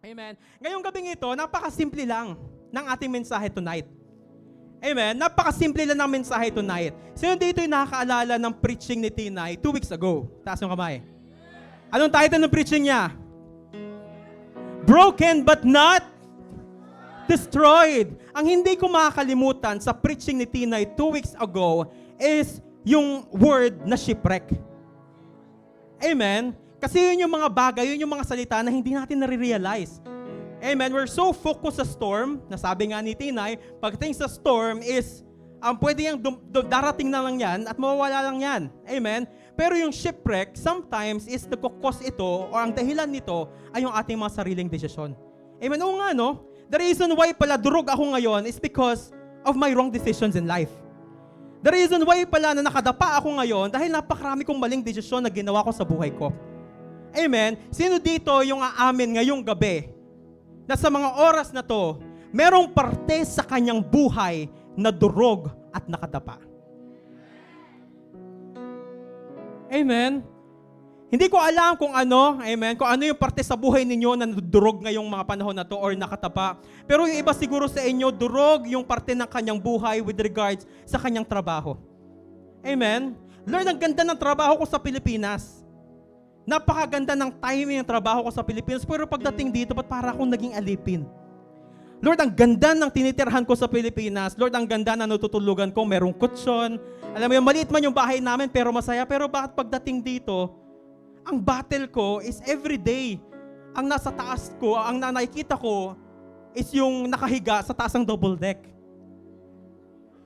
Amen. Ngayong gabing ito, napakasimple lang ng ating mensahe tonight. Amen. Napakasimple lang ng mensahe tonight. Sino dito yung nakakaalala ng preaching ni Tinay 2 weeks ago? Taas yung kamay. Anong title ng preaching niya? Broken but not destroyed. Ang hindi ko makakalimutan sa preaching ni Tinay 2 weeks ago is yung word na shipwreck. Amen. Kasi yun yung mga bagay, yun yung mga salita na hindi natin nare-realize. Amen. We're so focused sa storm, na sabi nga ni Tinay, pagdating sa storm is, pwede yung darating na lang yan at mawawala lang yan. Amen. Pero yung shipwreck, sometimes is nagkukos ito o ang dahilan nito ay yung ating mga sariling desisyon. Amen. Oo nga, no? The reason why pala durog ako ngayon is because of my wrong decisions in life. The reason why pala na nakadapa ako ngayon dahil napakarami kong maling desisyon na ginawa ko sa buhay ko. Amen. Sino dito yung aamin ngayong gabi na sa mga oras na to, merong parte sa kanyang buhay na durog at nakadapa? Amen. Hindi ko alam kung ano, amen, kung ano yung parte sa buhay ninyo na durog ngayong mga panahon na to or nakatapa. Pero yung iba siguro sa inyo, durog yung parte ng kanyang buhay with regards sa kanyang trabaho. Amen. Lord, ang ganda ng trabaho ko sa Pilipinas. Napakaganda ng timing ng trabaho ko sa Pilipinas, pero pagdating dito, ba't para akong naging alipin? Lord, ang ganda ng tinitirhan ko sa Pilipinas. Lord, ang ganda na natutulugan ko, merong kutsyon. Alam mo yung maliit man yung bahay namin, pero masaya. Pero bakit pagdating dito, ang battle ko is every day. Ang nasa taas ko, ang nakikita ko, is yung nakahiga sa taas ng double deck.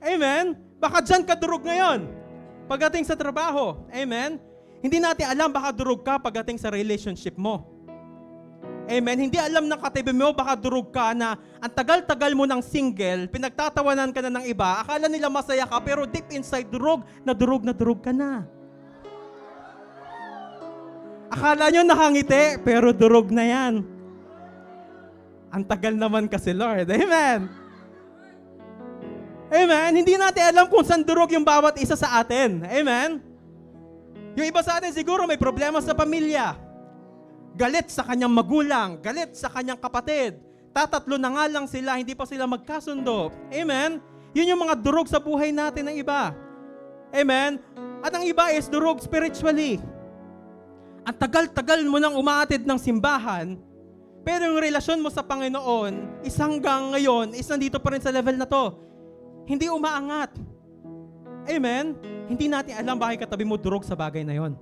Amen? Baka dyan ka durog ngayon, pagdating sa trabaho. Amen? Hindi natin alam, baka durog ka pagdating sa relationship mo. Amen? Hindi alam ng katabi mo, baka durog ka na ang tagal-tagal mo ng single, pinagtatawanan ka na ng iba, akala nila masaya ka, pero deep inside, durog na durog ka na. Akala nyo nakangiti, pero durog na yan. Ang tagal naman kasi, Lord. Amen? Amen? Hindi natin alam kung saan durog yung bawat isa sa atin. Amen? Yung iba sa atin siguro may problema sa pamilya. Galit sa kanyang magulang, galit sa kanyang kapatid. Tatatlo na nga lang sila, hindi pa sila magkasundo. Amen? Yun yung mga durog sa buhay natin ng iba. Amen? At ang iba is durog spiritually. Ang tagal-tagal mo nang umaatid ng simbahan, pero yung relasyon mo sa Panginoon is hanggang ngayon, is nandito pa rin sa level na to. Hindi umaangat. Amen? Hindi natin alam bakit katabi mo durog sa bagay na yon.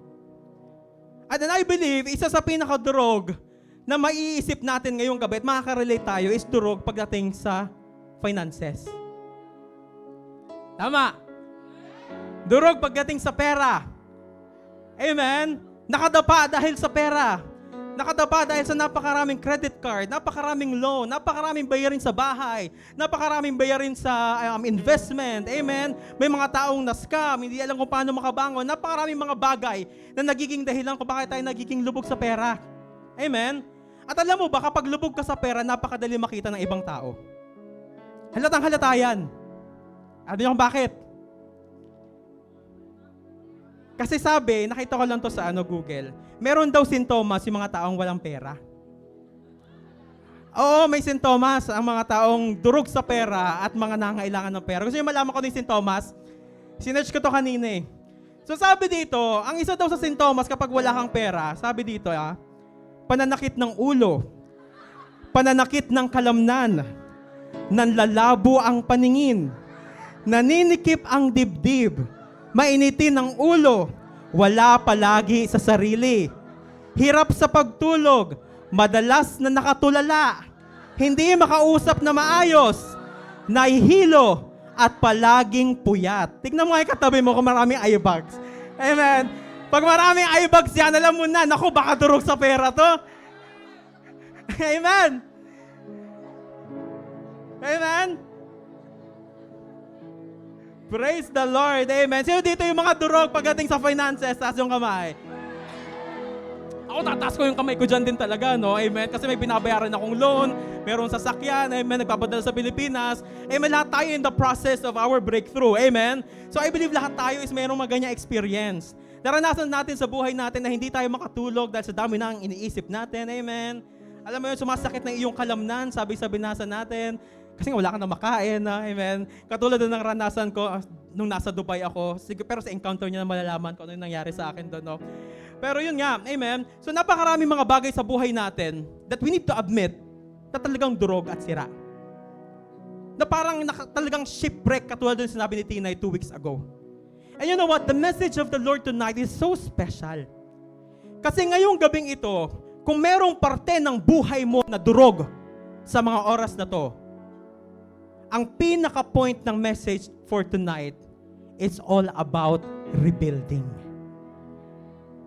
And then I believe, isa sa pinakadurog na maiisip natin ngayong gabi at makaka-relate tayo is durog pagdating sa finances. Tama. Durog pagdating sa pera. Amen? Nakadapa dahil sa pera. Nakadapa dahil sa napakaraming credit card, napakaraming loan, napakaraming bayarin sa bahay, napakaraming bayarin sa investment. Amen? May mga taong na-scam, hindi alam kung paano makabangon. Napakaraming mga bagay na nagiging dahilan kung bakit tayo nagiging lubog sa pera. Amen? At alam mo ba, kapag lubog ka sa pera, napakadali makita ng ibang tao. Halatang halata yan. Alam niyo kung bakit? Kasi sabi, nakita ko lang to sa Google, meron daw sintomas yung mga taong walang pera. Oo, may sintomas ang mga taong durog sa pera at mga nangailangan ng pera. Gusto niyo malaman ko yung sintomas? Sinearch ko to kanina eh. So sabi dito, ang isa daw sa sintomas kapag wala kang pera, sabi dito pananakit ng ulo, pananakit ng kalamnan, nanlalabo ang paningin, naninikip ang dibdib, mainitin ang ulo, wala palagi sa sarili, hirap sa pagtulog, madalas na nakatulala, hindi makausap na maayos, nahihilo, at palaging puyat. Tignan mo ay katabi mo kung maraming eye bags. Amen. Pag maraming eye bags yan, alam mo na, naku, baka durog sa pera to. Amen. Amen. Praise the Lord. Amen. Sino dito yung mga durog pagdating sa finances? Taas yung kamay. Ako tataas ko yung kamay ko dyan din talaga, no? Amen. Kasi may binabayaran akong loan, merong sasakyan, amen, nagpapadala sa Pilipinas. Amen, lahat tayo in the process of our breakthrough. Amen. So I believe lahat tayo is mayroong maganyang experience. Naranasan natin sa buhay natin na hindi tayo makatulog dahil sa dami ng iniisip natin. Amen. Alam mo yun, sumasakit ng iyong kalamnan, sabi sa binasa natin, kasi nga wala ka na makain, amen. Katulad ng ranasan ko nung nasa Dubai ako, pero sa encounter niya na malalaman ko ano yung nangyari sa akin doon, no? Pero yun nga, amen. So napakaraming mga bagay sa buhay natin that we need to admit na talagang durog at sira. Na parang talagang shipwreck, katulad ng sinabi ni Tinay 2 weeks ago. And you know what? The message of the Lord tonight is so special. Kasi ngayong gabing ito, kung merong parte ng buhay mo na durog sa mga oras na to, ang pinaka-point ng message for tonight is all about rebuilding.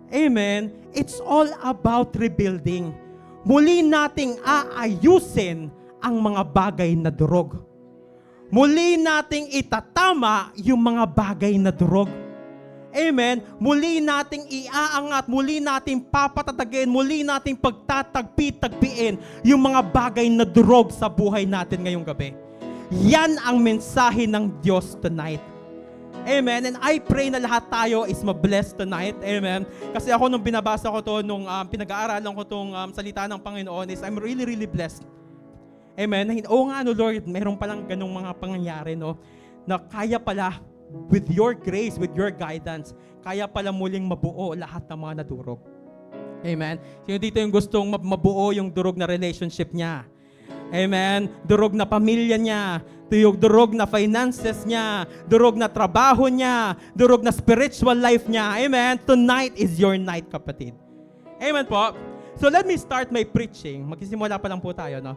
Amen? It's all about rebuilding. Muli nating aayusin ang mga bagay na durog. Muli nating itatama yung mga bagay na durog. Amen? Muli nating iaangat, muli nating papatatagin, muli nating pagtatagpi-tagpiin yung mga bagay na durog sa buhay natin ngayong gabi. Yan ang mensahe ng Diyos tonight. Amen? And I pray na lahat tayo is ma-blessed tonight. Amen? Kasi ako nung binabasa ko to, nung pinag-aaralan ko tong salita ng Panginoon is I'm really, really blessed. Amen? Oo nga, no, Lord, meron palang ganung mga pangyayari, no, na kaya pala with your grace, with your guidance, kaya pala muling mabuo lahat ng mga nadurog. Amen? Sino dito yung gustong mabuo yung durog na relationship niya? Amen? Durog na pamilya niya, durog na finances niya, durog na trabaho niya, durog na spiritual life niya. Amen? Tonight is your night, kapatid. Amen po? So let me start my preaching. Magsisimula pa lang po tayo, no?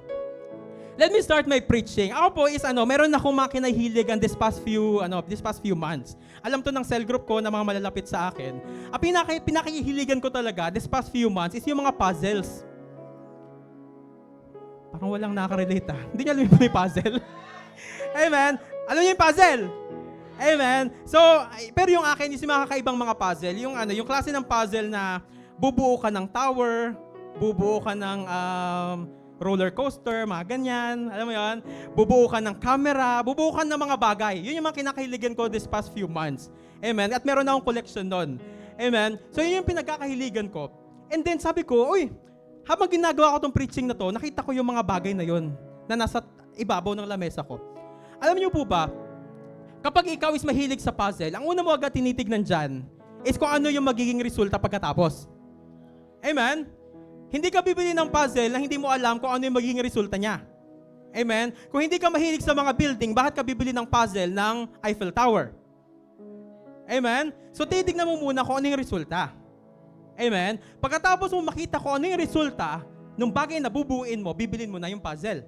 Let me start my preaching. Ako po is meron akong mga kinahiligan this past few months. Alam to ng cell group ko na mga malalapit sa akin. Ang pinakihiligan ko talaga this past few months is yung mga puzzles. Parang walang nakarelate Hindi niyo alam yung may puzzle. Amen. Alam niyo yung puzzle? Amen. So, pero yung akin is yung mga kakaibang mga puzzle. Yung klase ng puzzle na bubuo ka ng tower, bubuo ka ng roller coaster, mga ganyan. Alam mo yun? Bubuo ka ng camera, bubuo ka ng mga bagay. Yun yung mga kinakahiligan ko this past few months. Amen. At meron akong collection nun. Amen. So yun yung pinagkakahiligan ko. And then sabi ko, habang ginagawa ko tong preaching na to, nakita ko yung mga bagay na yun na nasa ibabaw ng lamesa ko. Alam niyo po ba, kapag ikaw is mahilig sa puzzle, ang una mo agad tinitignan dyan is kung ano yung magiging resulta pagkatapos. Amen? Hindi ka bibili ng puzzle na hindi mo alam kung ano yung magiging resulta niya. Amen? Kung hindi ka mahilig sa mga building, bakit ka bibili ng puzzle ng Eiffel Tower? Amen? So titignan mo muna kung ano yung resulta. Amen? Pagkatapos mo makita kung ano yung resulta ng bagay na bubuuin mo, bibilin mo na yung puzzle.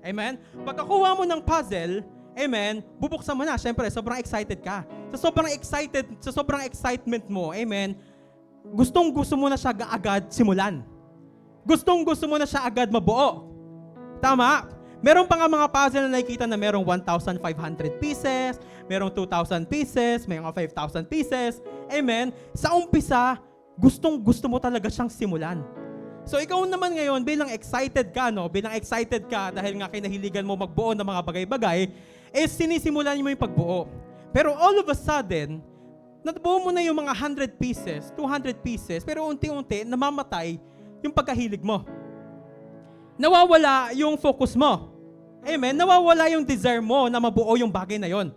Amen? Pagkakuha mo ng puzzle, amen, bubuksan mo na. Siyempre, sobrang excited ka. Sa sobrang excitement mo, amen, gustong-gusto mo na siya agad simulan. Gustong-gusto mo na siya agad mabuo. Tama? Meron pa nga mga puzzle na nakikita na merong 1,500 pieces, merong 2,000 pieces, may mga 5,000 pieces. Amen? Sa umpisa, gustong-gusto mo talaga siyang simulan. So ikaw naman ngayon, bilang excited ka, no? Bilang excited ka dahil nga kinahiligan mo magbuo ng mga bagay-bagay, sinisimulan mo yung pagbuo. Pero all of a sudden, nabuo mo na yung mga 100 pieces, 200 pieces, pero unti-unti, namamatay yung pagkahilig mo. Nawawala yung focus mo. Amen? Nawawala yung desire mo na mabuo yung bagay na yon.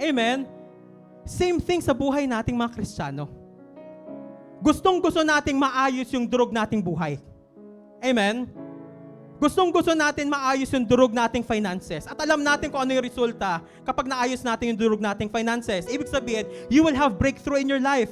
Amen? Same thing sa buhay nating mga Kristiyano. Gustong-gusto nating maayos yung durog nating buhay. Amen? Gustong-gusto natin maayos yung durog nating finances. At alam natin kung ano yung resulta kapag naayos natin yung durog nating finances. Ibig sabihin, you will have breakthrough in your life.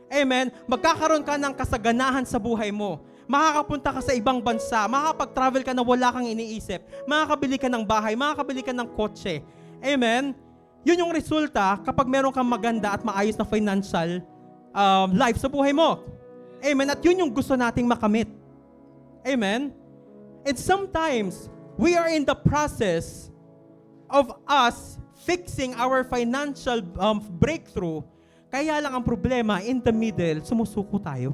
Amen? Magkakaroon ka ng kasaganahan sa buhay mo. Makakapunta ka sa ibang bansa. Makakapag-travel ka na wala kang iniisip. Makakabili ka ng bahay. Makakabili ka ng kotse. Amen? Yun yung resulta kapag meron kang maganda at maayos na financial life sa buhay mo. Amen? At yun yung gusto nating makamit. Amen? And sometimes, we are in the process of us fixing our financial breakthrough. Kaya lang ang problema, in the middle, sumusuko tayo.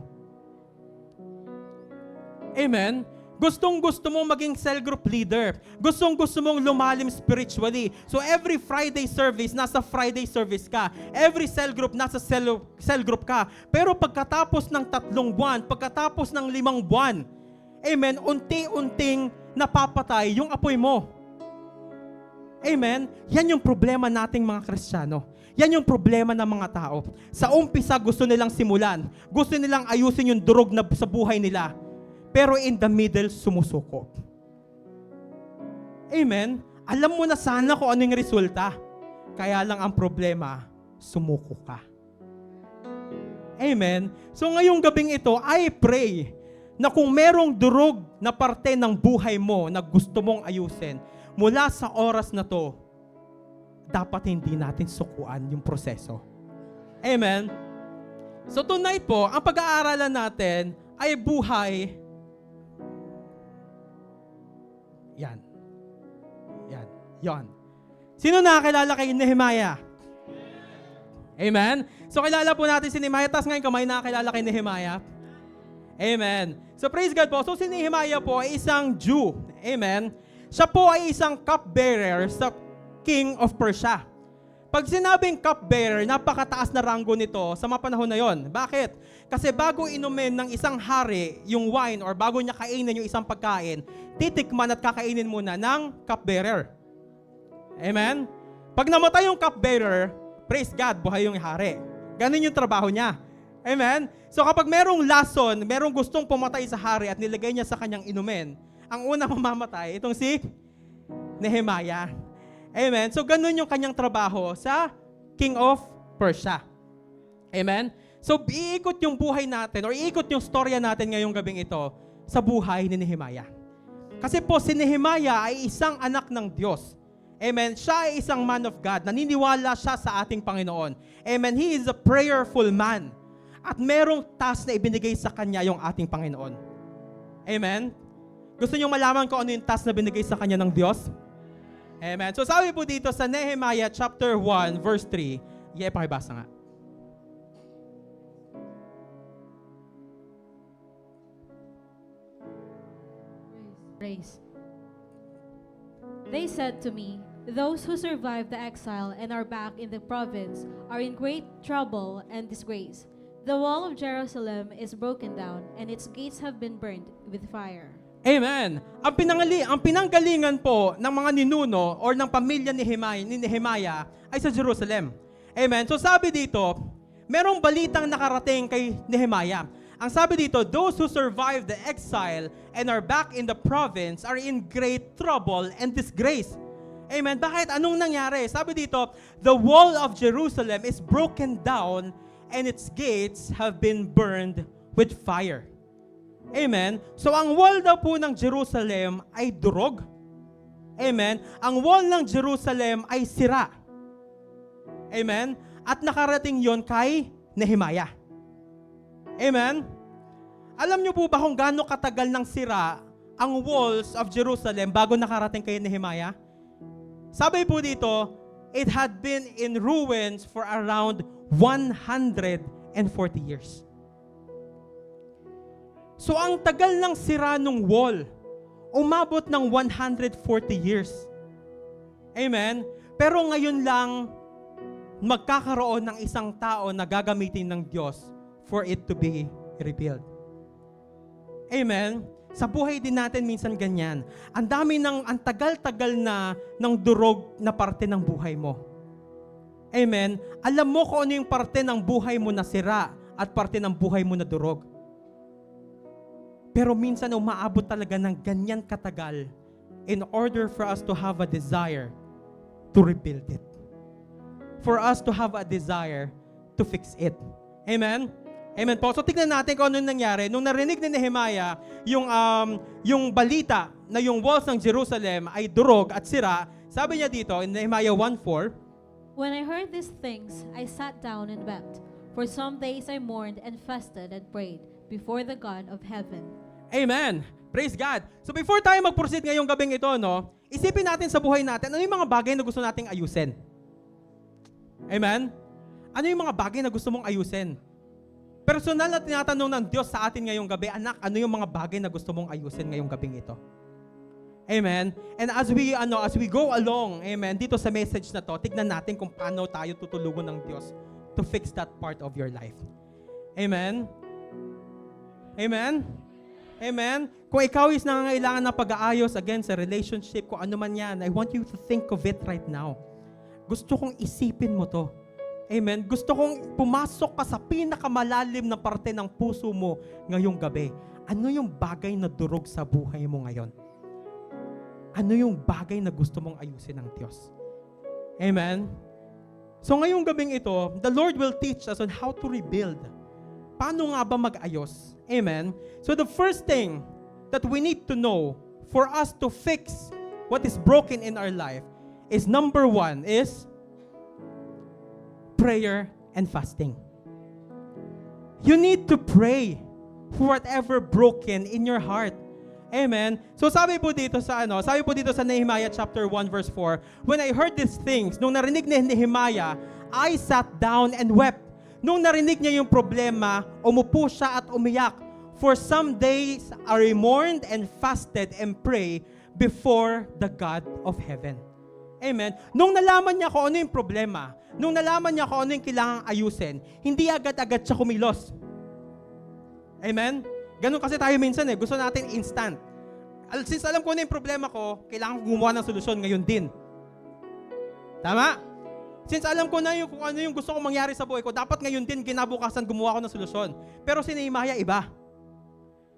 Amen? Gustong-gusto mong maging cell group leader. Gustong-gusto mong lumalim spiritually. So every Friday service, nasa Friday service ka. Every cell group, nasa cell group ka. Pero pagkatapos ng 3 buwan, pagkatapos ng 5 buwan, Amen, unti-unting napapatay yung apoy mo. Amen? Yan yung problema nating mga Kristiyano. Yan yung problema ng mga tao. Sa umpisa, gusto nilang simulan. Gusto nilang ayusin yung durog na sa buhay nila. Pero in the middle, sumusuko. Amen? Alam mo na sana kung ano yung resulta. Kaya lang ang problema, sumuko ka. Amen? So ngayong gabing ito, I pray na kung merong durog na parte ng buhay mo na gusto mong ayusin, mula sa oras na to, dapat hindi natin sukuan yung proseso. Amen? So tonight po, ang pag-aaralan natin ay buhay. Yan. Sino nakakilala kay Nehemiah? Amen? So kilala po natin si Nehemiah. Taas ngayon kamay, nakakilala kay Nehemiah. Amen. So praise God po. So si Nehemiah po ay isang Jew. Amen. Siya po ay isang cupbearer sa King of Persia. Pag sinabing cupbearer, napakataas na ranggo nito sa mga panahon na yon. Bakit? Kasi bago inumin ng isang hari yung wine or bago niya kainin yung isang pagkain, titikman at kakainin muna ng cupbearer. Amen? Pag namatay yung cupbearer, praise God, buhay yung hari. Ganun yung trabaho niya. Amen? So kapag merong lason, merong gustong pumatay sa hari at nilagay niya sa kanyang inumin, ang unang mamamatay, itong si Nehemiah. Amen? So ganun yung kanyang trabaho sa King of Persia. Amen? So iikot yung buhay natin or iikot yung storya natin ngayong gabing ito sa buhay ni Nehemiah. Kasi po si Nehemiah ay isang anak ng Diyos. Amen? Siya ay isang man of God. Naniniwala siya sa ating Panginoon. Amen? He is a prayerful man. At merong task na ibinigay sa kanya yung ating Panginoon. Amen? Gusto niyo malaman kung ano yung task na binigay sa kanya ng Diyos? Amen. So sabi po dito sa Nehemiah chapter 1 verse 3, pakibasa nga. Praise. They said to me, "Those who survived the exile and are back in the province are in great trouble and disgrace. The wall of Jerusalem is broken down, and its gates have been burned with fire." Amen. Ang pinanggalingan po ng mga ninuno or ng pamilya ni Nehemiah ay sa Jerusalem. Amen. So sabi dito, merong balitang nakarating kay Nehemiah. Ang sabi dito, those who survived the exile and are back in the province are in great trouble and disgrace. Amen. Bakit? Anong nangyari? Sabi dito, the wall of Jerusalem is broken down and its gates have been burned with fire. Amen. So ang wall daw po ng Jerusalem ay durog. Amen. Ang wall ng Jerusalem ay sira. Amen. At nakarating yon kay Nehemiah. Amen. Alam niyo po ba kung gaano katagal nang sira ang walls of Jerusalem bago nakarating kay Nehemiah? Sabi po dito, it had been in ruins for around 140 years. So ang tagal ng sira ng wall, umabot ng 140 years. Amen? Pero ngayon lang, magkakaroon ng isang tao na gagamitin ng Diyos for it to be rebuilt. Amen? Sa buhay din natin minsan ganyan. Ang tagal-tagal na ng durog na parte ng buhay mo. Amen? Alam mo kung ano yung parte ng buhay mo na sira at parte ng buhay mo na durog. Pero minsan umaabot talaga ng ganyan katagal in order for us to have a desire to rebuild it. For us to have a desire to fix it. Amen? Amen po. So tignan natin kung ano nangyari. Nung narinig ni Nehemiah yung balita na yung walls ng Jerusalem ay durog at sira, sabi niya dito in Nehemiah 1:4, "When I heard these things, I sat down and wept. For some days I mourned and fasted and prayed before the God of heaven." Amen. Praise God. So before tayo mag-proceed ngayong gabing ito, isipin natin sa buhay natin, ano yung mga bagay na gusto nating ayusin? Amen? Ano yung mga bagay na gusto mong ayusin? Personal na tinatanong ng Diyos sa atin ngayong gabi, anak, ano yung mga bagay na gusto mong ayusin ngayong gabing ito? Amen? And as we go along, amen, dito sa message na to, tignan natin kung paano tayo tutulungan ng Diyos to fix that part of your life. Amen? Amen? Amen? Kung ikaw is nangangailangan ng pag-aayos again sa relationship, kung ano man yan, I want you to think of it right now. Gusto kong isipin mo to. Amen? Gusto kong pumasok ka sa pinakamalalim na parte ng puso mo ngayong gabi. Ano yung bagay na durog sa buhay mo ngayon? Ano yung bagay na gusto mong ayusin ng Diyos? Amen? So ngayong gabing ito, the Lord will teach us on how to rebuild. Paano nga ba mag-ayos? Amen? So the first thing that we need to know for us to fix what is broken in our life is number one is prayer and fasting. You need to pray for whatever broken in your heart. Amen. So sabi po dito sa Nehemiah chapter 1 verse 4, when I heard these things, nung narinig ni Nehemiah, I sat down and wept. Nung narinig niya yung problema, umupo siya at umiyak. For some days I mourned and fasted and prayed before the God of heaven. Amen. Nung nalaman niya kung ano yung problema, nung nalaman niya kung ano yung kailangang ayusin, hindi agad-agad siya kumilos. Amen? Ganun kasi tayo minsan gusto natin instant. Since alam ko na yung problema ko, kailangan ko gumawa ng solusyon ngayon din. Tama? Since alam ko na kung ano yung gusto kong mangyari sa buhay ko, dapat ngayon din kinabukasan gumawa ko ng solusyon. Pero si Nehemiah iba.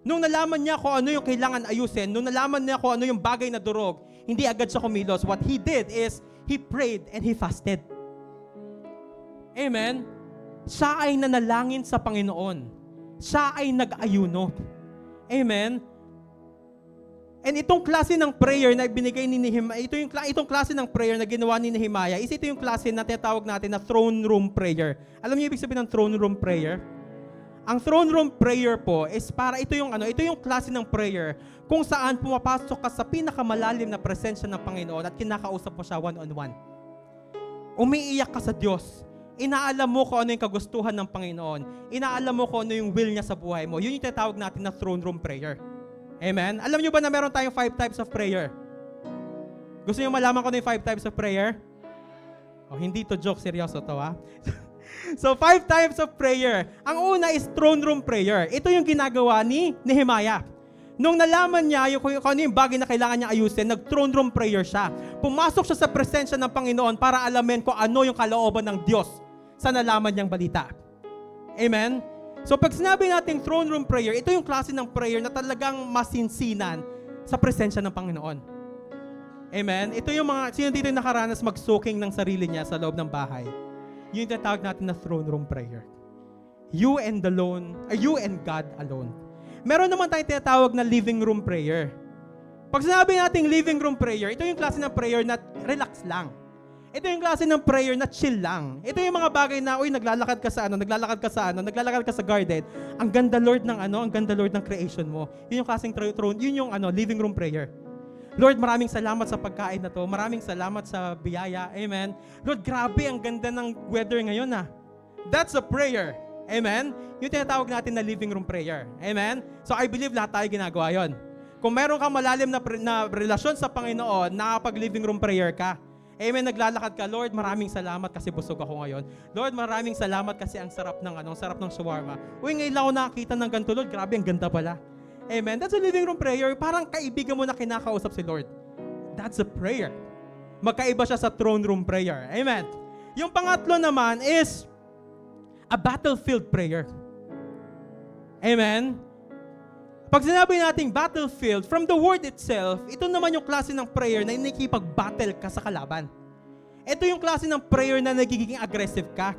Nung nalaman niya kung ano yung kailangan ayusin, nung nalaman niya kung ano yung bagay na durog, hindi agad siya kumilos. What he did is, he prayed and he fasted. Amen? Siya ay nanalangin sa Panginoon. Siya ay nag-ayuno. Amen? And itong klase ng prayer na binigay ni Nehemiah, itong klase ng prayer na ginawa ni Nehemiah, is ito yung klase na tinatawag natin na throne room prayer. Alam niyo ibig sabihin ng throne room prayer? Ang throne room prayer po is para ito yung klase ng prayer kung saan pumapasok ka sa pinakamalalim na presensya ng Panginoon at kinakausap mo siya one-on-one. Umiiyak ka sa Diyos. Inaalam mo kung ano yung kagustuhan ng Panginoon. Inaalam mo kung ano yung will niya sa buhay mo. Yun yung tinatawag natin na throne room prayer. Amen? Alam niyo ba na meron tayong 5 types of prayer? Gusto niyo malaman kung ano yung 5 types of prayer? Oh, hindi to joke, seryoso to ha. So 5 types of prayer. Ang una is throne room prayer. Ito yung ginagawa ni Nehemiah. Nung nalaman niya kung ano yung bagay na kailangan niya ayusin, nag-throne room prayer siya. Pumasok siya sa presensya ng Panginoon para alamin kung ano yung kalooban ng Diyos sa nalaman niyang balita. Amen? So pag sinabi nating throne room prayer, ito yung klase ng prayer na talagang masinsinan sa presensya ng Panginoon. Amen? Ito yung sino dito yung nakaranas mag-soaking ng sarili niya sa loob ng bahay? Yun yung tinatawag natin na throne room prayer. You and God alone. Meron naman tayong tinatawag na living room prayer. Pag sinabi nating living room prayer, ito yung klase ng prayer na relax lang. Ito yung klase ng prayer na chill lang. Ito yung mga bagay na, naglalakad ka sa garden. Ang ganda Lord ng creation mo. Yun yung klaseng throne, yun yung living room prayer. Lord, maraming salamat sa pagkain na to. Maraming salamat sa biyaya. Amen. Lord, grabe ang ganda ng weather ngayon That's a prayer. Amen? Yung tinatawag natin na living room prayer. Amen? So I believe lahat tayo ginagawa yon. Kung meron kang malalim na relasyon sa Panginoon, nakapag-living room prayer ka. Amen, naglalakad ka, Lord, maraming salamat kasi busog ako ngayon. Lord, maraming salamat kasi ang sarap ng shawarma. Ngayon lang ako nakakita ng ganito, Lord, grabe, ang ganda pala. Amen, that's a living room prayer. Parang kaibigan mo na kinakausap si Lord. That's a prayer. Magkaiba siya sa throne room prayer. Amen. Yung pangatlo naman is a battlefield prayer. Amen? Pag sinabi nating battlefield, from the word itself, ito naman yung klase ng prayer na nakikipag-battle ka sa kalaban. Ito yung klase ng prayer na nagiging aggressive ka.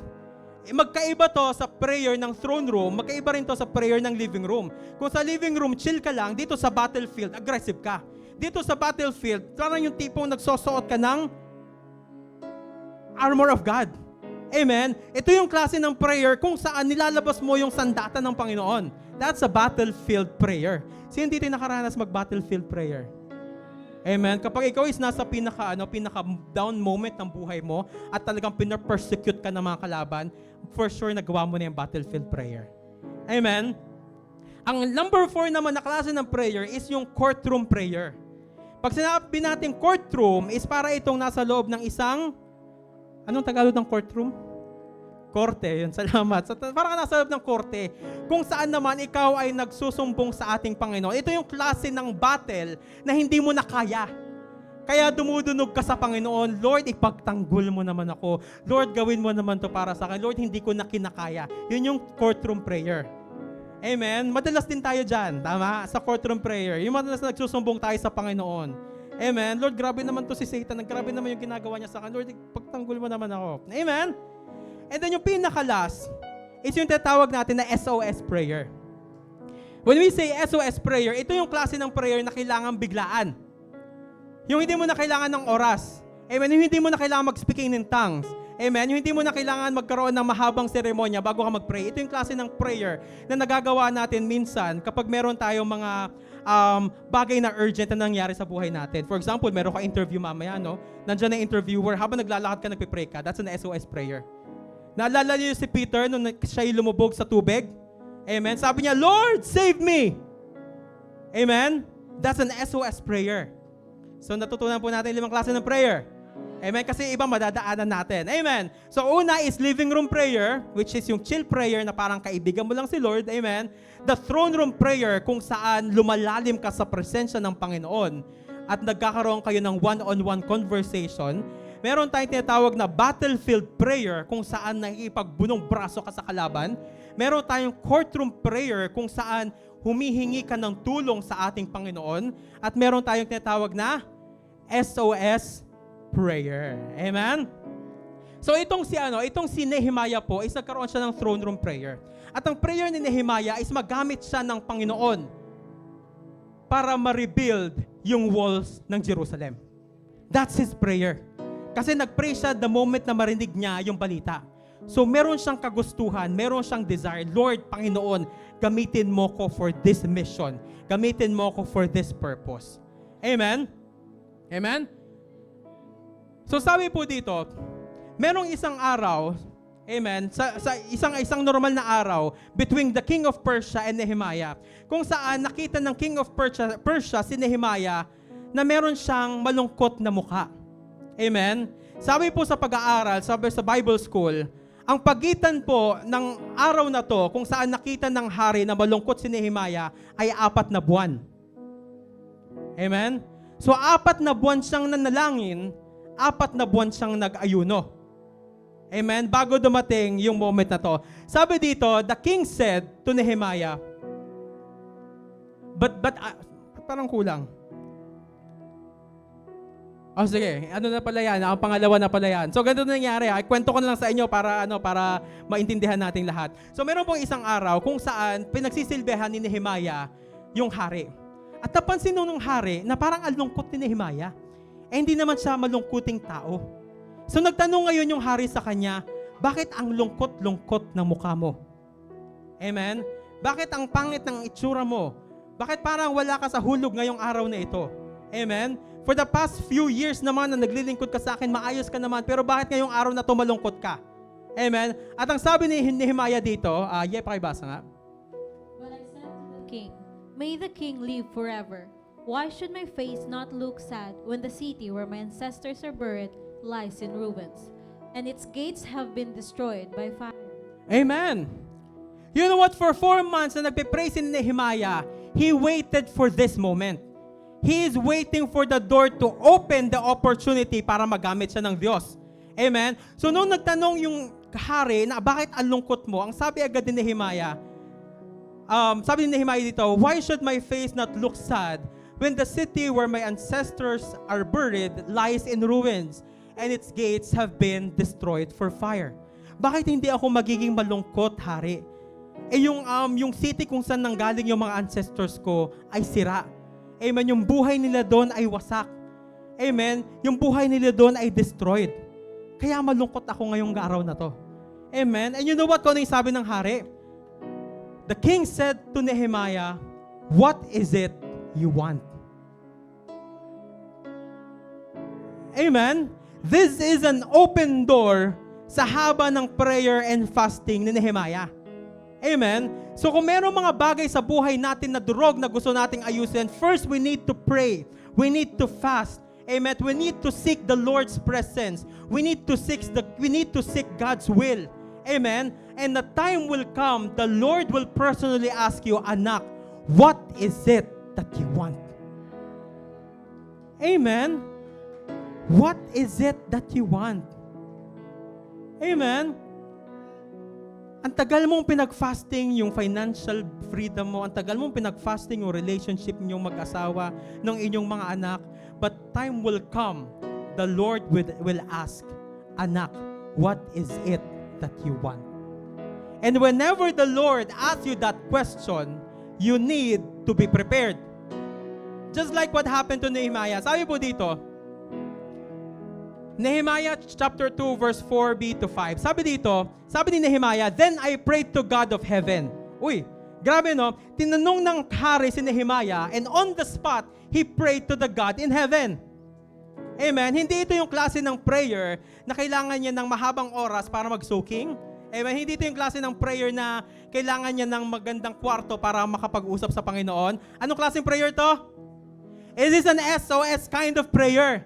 Magkaiba to sa prayer ng throne room, magkaiba rin to sa prayer ng living room. Kung sa living room, chill ka lang, dito sa battlefield, aggressive ka. Dito sa battlefield, parang yung tipong nagsosuot ka ng armor of God. Amen? Ito yung klase ng prayer kung saan nilalabas mo yung sandata ng Panginoon. That's a battlefield prayer. Sino dito yung nakaranas mag-battlefield prayer? Amen? Kapag ikaw is nasa pinaka-down moment ng buhay mo at talagang pinapersecute ka ng mga kalaban, for sure nagawa mo na yung battlefield prayer. Amen? Ang number 4 naman na klase ng prayer is yung courtroom prayer. Pag sinabi natin courtroom is para itong nasa loob ng isang, anong Tagalog ng courtroom? Korte, yun, salamat. So, parang nasa loob ng korte, kung saan naman ikaw ay nagsusumbong sa ating Panginoon. Ito yung klase ng battle na hindi mo na kaya. Kaya dumudunog ka sa Panginoon, Lord, ipagtanggol mo naman ako. Lord, gawin mo naman to para sa akin. Lord, hindi ko na kinakaya. Yun yung courtroom prayer. Amen? Madalas din tayo dyan, tama? Sa courtroom prayer. Yung madalas na nagsusumbong tayo sa Panginoon. Amen? Lord, grabe naman to si Satan. Grabe naman yung ginagawa niya sa akin. Lord, ipagtanggol mo naman ako. Amen? And then yung pinaka-last is yung tatawag natin na SOS prayer. When we say SOS prayer, ito yung klase ng prayer na kailangan biglaan. Yung hindi mo na kailangan ng oras. Amen? Yung hindi mo na kailangan mag-speaking in tongues. Amen? Yung hindi mo na kailangan magkaroon ng mahabang seremonya bago ka mag-pray. Ito yung klase ng prayer na nagagawa natin minsan kapag meron tayong mga bagay na urgent na nangyari sa buhay natin. For example, meron ka interview mamaya, no? Nandiyan na interviewer, habang naglalakad ka, nagpipray ka. That's an SOS prayer. Naalala niyo si Peter nung siya lumubog sa tubig? Amen? Sabi niya, Lord, save me! Amen? That's an SOS prayer. So natutunan po natin 5 klase ng prayer. Amen? Kasi iba madadaanan natin. Amen? So una is living room prayer, which is yung chill prayer na parang kaibigan mo lang si Lord. Amen? The throne room prayer, kung saan lumalalim ka sa presensya ng Panginoon at nagkakaroon kayo ng one-on-one conversation. Meron tayong tinatawag na battlefield prayer, kung saan nakikipagbunong braso ka sa kalaban. Meron tayong courtroom prayer, kung saan humihingi ka ng tulong sa ating Panginoon. At meron tayong tinatawag na SOS prayer. Amen? So itong si Nehemiah po, is nagkaroon siya ng throne room prayer. At ang prayer ni Nehemiah is magamit siya ng Panginoon para ma-rebuild yung walls ng Jerusalem. That's his prayer. Kasi nag-pray siya the moment na marinig niya yung balita. So meron siyang kagustuhan, meron siyang desire. Lord, Panginoon, gamitin mo ko for this mission. Gamitin mo ko for this purpose. Amen? Amen? So sabi po dito, merong isang araw, amen, sa isang normal na araw between the king of Persia and Nehemiah, kung saan nakita ng king of Persia si Nehemiah na meron siyang malungkot na mukha. Amen? Sabi po sa pag-aaral, sabi sa Bible School, ang pagitan po ng araw na to kung saan nakita ng hari na malungkot si Nehemiah ay 4 na buwan. Amen? So 4 na buwan siyang nanalangin, 4 na buwan siyang nag-ayuno. Amen? Bago dumating yung moment na to. Sabi dito, the king said to Nehemiah, but parang kulang. Oh, sige. Ano na pala yan? Ang pangalawa na pala yan. So, ganito na nangyari. Kwento ko na lang sa inyo para maintindihan nating lahat. So, meron pong isang araw kung saan pinagsisilbihan ni Nehemiah yung hari. At napansin nung hari na parang ang lungkot ni Nehemiah. Eh, hindi naman siya malungkuting tao. So, nagtanong ngayon yung hari sa kanya, bakit ang lungkot-lungkot ng mukha mo? Amen? Bakit ang pangit ng itsura mo? Bakit parang wala ka sa hulog ngayong araw na ito? Amen? For the past few years naman na naglilingkod ka sa akin, maayos ka naman, pero bakit ngayong araw na to malungkot ka? Amen? At ang sabi ni Nehemiah dito, pakibasa nga. But I said to the king, may the king live forever. Why should my face not look sad when the city where my ancestors are buried lies in ruins, and its gates have been destroyed by fire? Amen. You know what? For 4 months na nagpe-pray si Nehemiah, he waited for this moment. He is waiting for the door to open the opportunity para magamit siya ng Diyos. Amen? So nung nagtanong yung hari na bakit ang lungkot mo, ang sabi agad ni Nehemiah, sabi ni Nehemiah dito, why should my face not look sad when the city where my ancestors are buried lies in ruins and its gates have been destroyed for fire? Bakit hindi ako magiging malungkot, hari? Yung city kung saan nanggaling yung mga ancestors ko ay sira. Amen. Yung buhay nila doon ay wasak. Amen. Yung buhay nila doon ay destroyed. Kaya malungkot ako ngayong araw na to. Amen. And you know what? Kung ano yung sabi ng hari? The king said to Nehemiah, what is it you want? Amen. This is an open door sa haba ng prayer and fasting ni Nehemiah. Amen. So kung meron mga bagay sa buhay natin na durog na gusto nating ayusin, first we need to pray. We need to fast. Amen. We need to seek the Lord's presence. We need to seek God's will. Amen? And the time will come, the Lord will personally ask you, anak, what is it that you want? Amen? What is it that you want? Amen? Ang tagal mong pinag-fasting yung financial freedom mo, ang tagal mong pinag-fasting yung relationship ninyong mag-asawa, ng inyong mga anak, but time will come, the Lord will ask, anak, what is it that you want? And whenever the Lord asks you that question, you need to be prepared. Just like what happened to Nehemiah. Sabi po dito, Nehemiah chapter 2 verse 4b to 5. Sabi dito, sabi ni Nehemiah, then I prayed to God of heaven. Uy, grabe no? Tinanong ng hari si Nehemiah and on the spot, he prayed to the God in heaven. Amen? Hindi ito yung klase ng prayer na kailangan niya ng mahabang oras para mag-soaking. Amen? Hindi ito yung klase ng prayer na kailangan niya ng magandang kwarto para makapag-usap sa Panginoon. Anong klaseng prayer to? It is an SOS kind of prayer.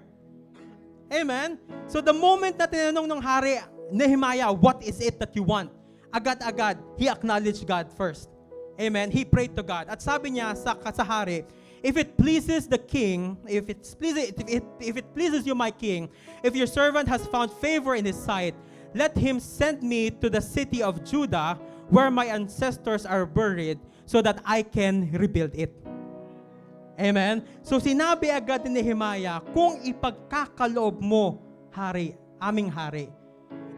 Amen? So the moment na tinanong ng hari, Nehemiah, what is it that you want? Agad-agad, he acknowledged God first. Amen? He prayed to God. At sabi niya sa hari, if it pleases the king, if it pleases you, my king, if your servant has found favor in his sight, let him send me to the city of Judah where my ancestors are buried so that I can rebuild it. Amen? So sinabi agad ni Nehemiah, kung ipagkakaloob mo, hari, aming hari,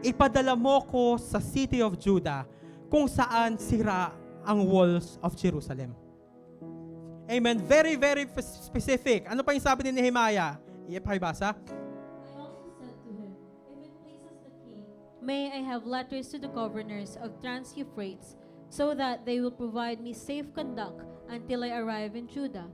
ipadala mo ko sa city of Judah kung saan sira ang walls of Jerusalem. Amen? Very, very specific. Ano pa yung sabi ni Nehemiah? Ipakibasa. I also said to him, if it pleases the king, may I have letters to the governors of Trans-Euphrates, so that they will provide me safe conduct until I arrive in Judah.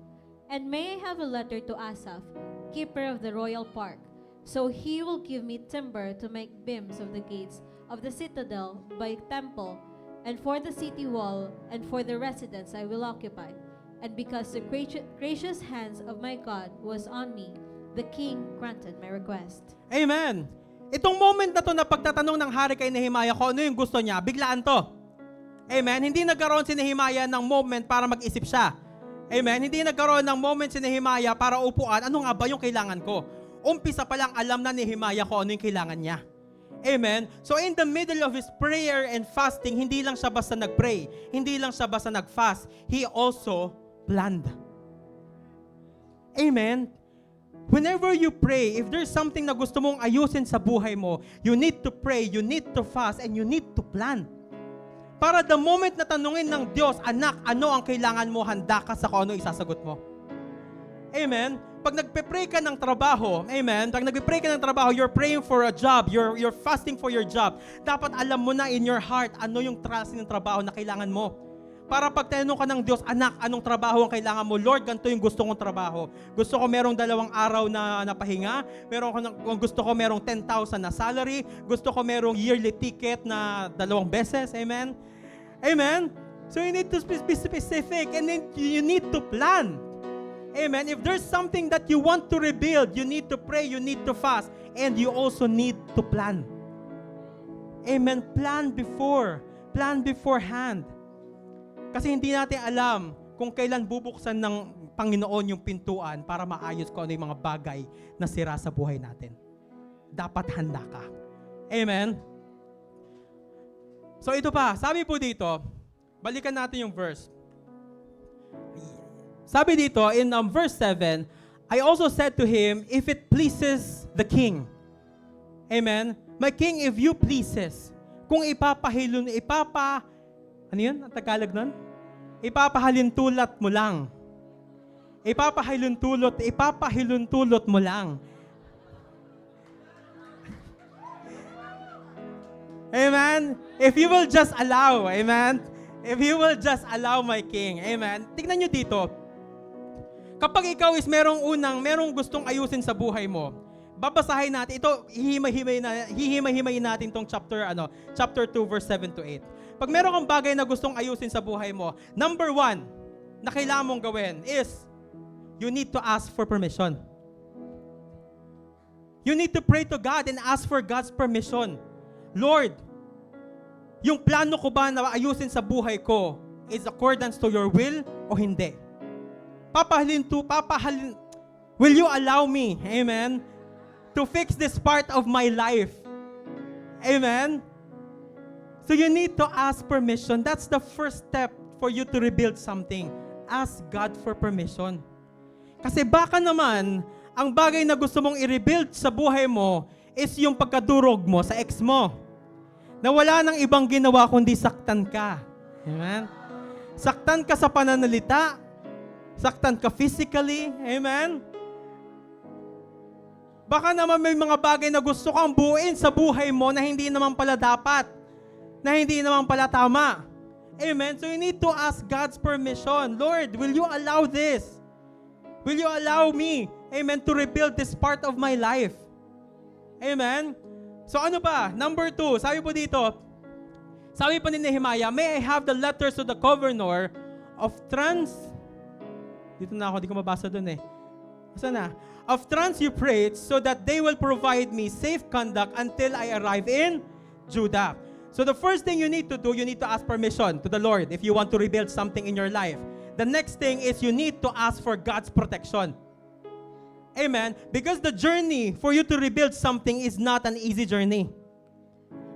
And may I have a letter to Asaph, keeper of the royal park, so he will give me timber to make beams of the gates of the citadel by temple, and for the city wall, and for the residence I will occupy. And because the gracious hands of my God was on me, the king granted my request. Amen. Itong moment na to na pagtatanong ng hari kay Nehemiah kung ano yung gusto niya, biglaan to. Amen. Hindi nagkaroon si Nehemiah ng moment para mag-isip siya. Amen. Hindi nagkaroon ng moment si Nehemiah para upuan, ano nga ba yung kailangan ko? Umpisa pa lang alam na ni Nehemiah kung ano yung kailangan niya. Amen. So in the middle of his prayer and fasting, hindi lang siya basta nag-pray. Hindi lang siya basta nag-fast. He also planned. Amen. Whenever you pray, if there's something na gusto mong ayusin sa buhay mo, you need to pray, you need to fast, and you need to plan. Para the moment na tanungin ng Diyos, anak, ano ang kailangan mo, handa ka sa kung ano isasagot mo. Amen? Pag nagpe-pray ka ng trabaho, amen? Pag nagpe-pray ka ng trabaho, you're praying for a job, you're fasting for your job. Dapat alam mo na in your heart, ano yung klase ng trabaho na kailangan mo. Para pag tinanong ka ng Diyos, anak, anong trabaho ang kailangan mo? Lord, ganito yung gusto kong trabaho. Gusto ko merong 2 araw na pahinga. Gusto ko merong 10,000 na salary. Gusto ko merong yearly ticket na 2 beses. Amen? Amen? So you need to be specific and then you need to plan. Amen? If there's something that you want to rebuild, you need to pray, you need to fast, and you also need to plan. Amen? Plan beforehand. Kasi hindi natin alam kung kailan bubuksan ng Panginoon yung pintuan para maayos kung ano yung mga bagay na sira sa buhay natin. Dapat handa ka. Amen? So ito pa, sabi po dito, balikan natin yung verse. Sabi dito in verse 7, I also said to him, if it pleases the king. Amen? My king, if you pleases. Kung ano yun? Ang Tagalog nun? Ipapahalintulot mo lang. Ipapahiluntulot mo lang. Amen? If you will just allow, amen? If you will just allow my king, amen? Tignan nyo dito. Kapag ikaw is merong gustong ayusin sa buhay mo, babasahin natin, ito, hihimay-himayin natin tong chapter 2, verse 7 to 8. Pag meron kang bagay na gustong ayusin sa buhay mo, number 1 na kailangan mong gawin is, you need to ask for permission. You need to pray to God and ask for God's permission. Lord, yung plano ko ba na ayusin sa buhay ko is accordance to your will o hindi? Will you allow me, amen, to fix this part of my life? Amen? So you need to ask permission. That's the first step for you to rebuild something. Ask God for permission. Kasi baka naman, ang bagay na gusto mong i-rebuild sa buhay mo is yung pagkadurog mo sa ex mo. Na wala nang ibang ginawa kundi saktan ka. Amen? Saktan ka sa pananalita, saktan ka physically, amen? Baka naman may mga bagay na gusto kang buuin sa buhay mo na hindi naman pala dapat, na hindi naman pala tama. Amen? So you need to ask God's permission. Lord, will you allow this? Will you allow me, amen, to rebuild this part of my life? Amen? So ano ba? Number 2, sabi po dito, sabi pa ni Nehemiah, may I have the letters to the governor of dito na ako, di ko mabasa dun eh. Asa na? Of Trans-Euphrates, so that they will provide me safe conduct until I arrive in Judah. So the first thing you need to do, you need to ask permission to the Lord if you want to rebuild something in your life. The next thing is you need to ask for God's protection. Amen? Because the journey for you to rebuild something is not an easy journey.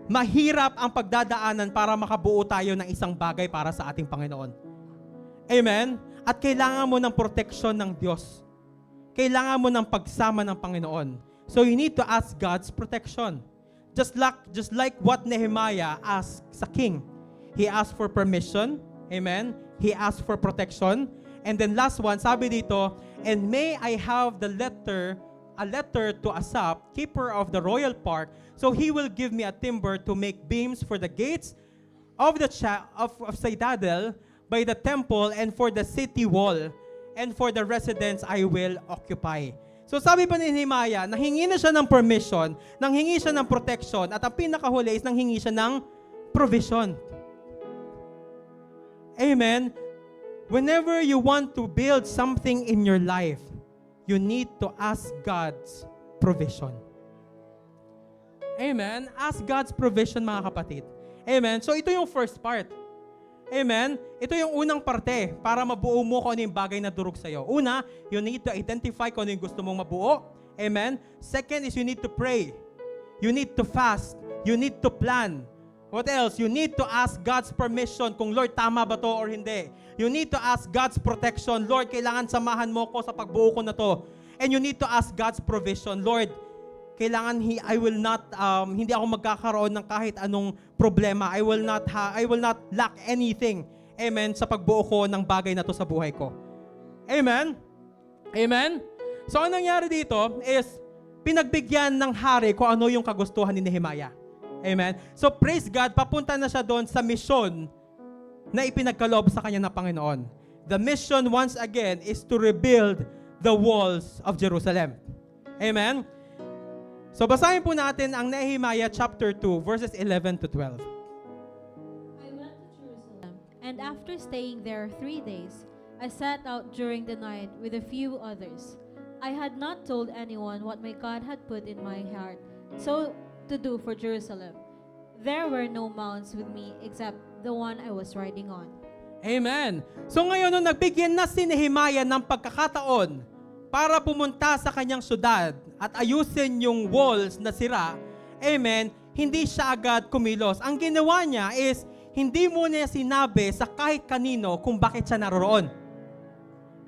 Mahirap ang pagdadaanan para makabuo tayo ng isang bagay para sa ating Panginoon. Amen? At kailangan mo ng protection ng Diyos. Kailangan mo ng pagsama ng Panginoon. So you need to ask God's protection. Just like what Nehemiah asked sa king. He asked for permission. Amen? He asked for protection. And then last one, sabi dito, and may I have a letter to Asaph, keeper of the royal park, so he will give me a timber to make beams for the gates of the of citadel by the temple and for the city wall and for the residence I will occupy. So sabi pa ni Nehemiah, nanghingi na siya ng permission, nanghingi siya ng protection, at ang pinakahuli is nanghingi siya ng provision. Amen? Whenever you want to build something in your life, you need to ask God's provision. Amen? Ask God's provision, mga kapatid. Amen? So ito yung first part. Amen? Ito yung unang parte para mabuo mo kung ano yung bagay na durog sa'yo. Una, you need to identify kung ano yung gusto mong mabuo. Amen? Second is you need to pray. You need to fast. You need to plan. What else? You need to ask God's permission kung Lord, tama ba to or hindi. You need to ask God's protection. Lord, kailangan samahan mo ko sa pagbuo ko na to. And you need to ask God's provision. Lord, kailangan hindi ako magkakaroon ng kahit anong problema. I will not lack anything. Amen. Sa pagbuo ko ng bagay na to sa buhay ko. Amen. Amen. So ang nangyari dito is pinagbigyan ng hari kung ano yung kagustuhan ni Nehemiah. Amen. So praise God, papunta na siya doon sa mission na ipinagkaloob sa kanya ng Panginoon. The mission once again is to rebuild the walls of Jerusalem. Amen. So basahin po natin ang Nehemiah chapter 2 verses 11 to 12. I went to Jerusalem, and after staying there 3 days, I set out during the night with a few others. I had not told anyone what my God had put in my heart so to do for Jerusalem. There were no mounts with me except the one I was riding on. Amen. So ngayon nung nagbigyan na si Nehemiah ng pagkakataon para pumunta sa kanyang syudad at ayusin yung walls na sira, amen, hindi siya agad kumilos. Ang ginawa niya is, hindi mo niya sinabi sa kahit kanino kung bakit siya naroroon.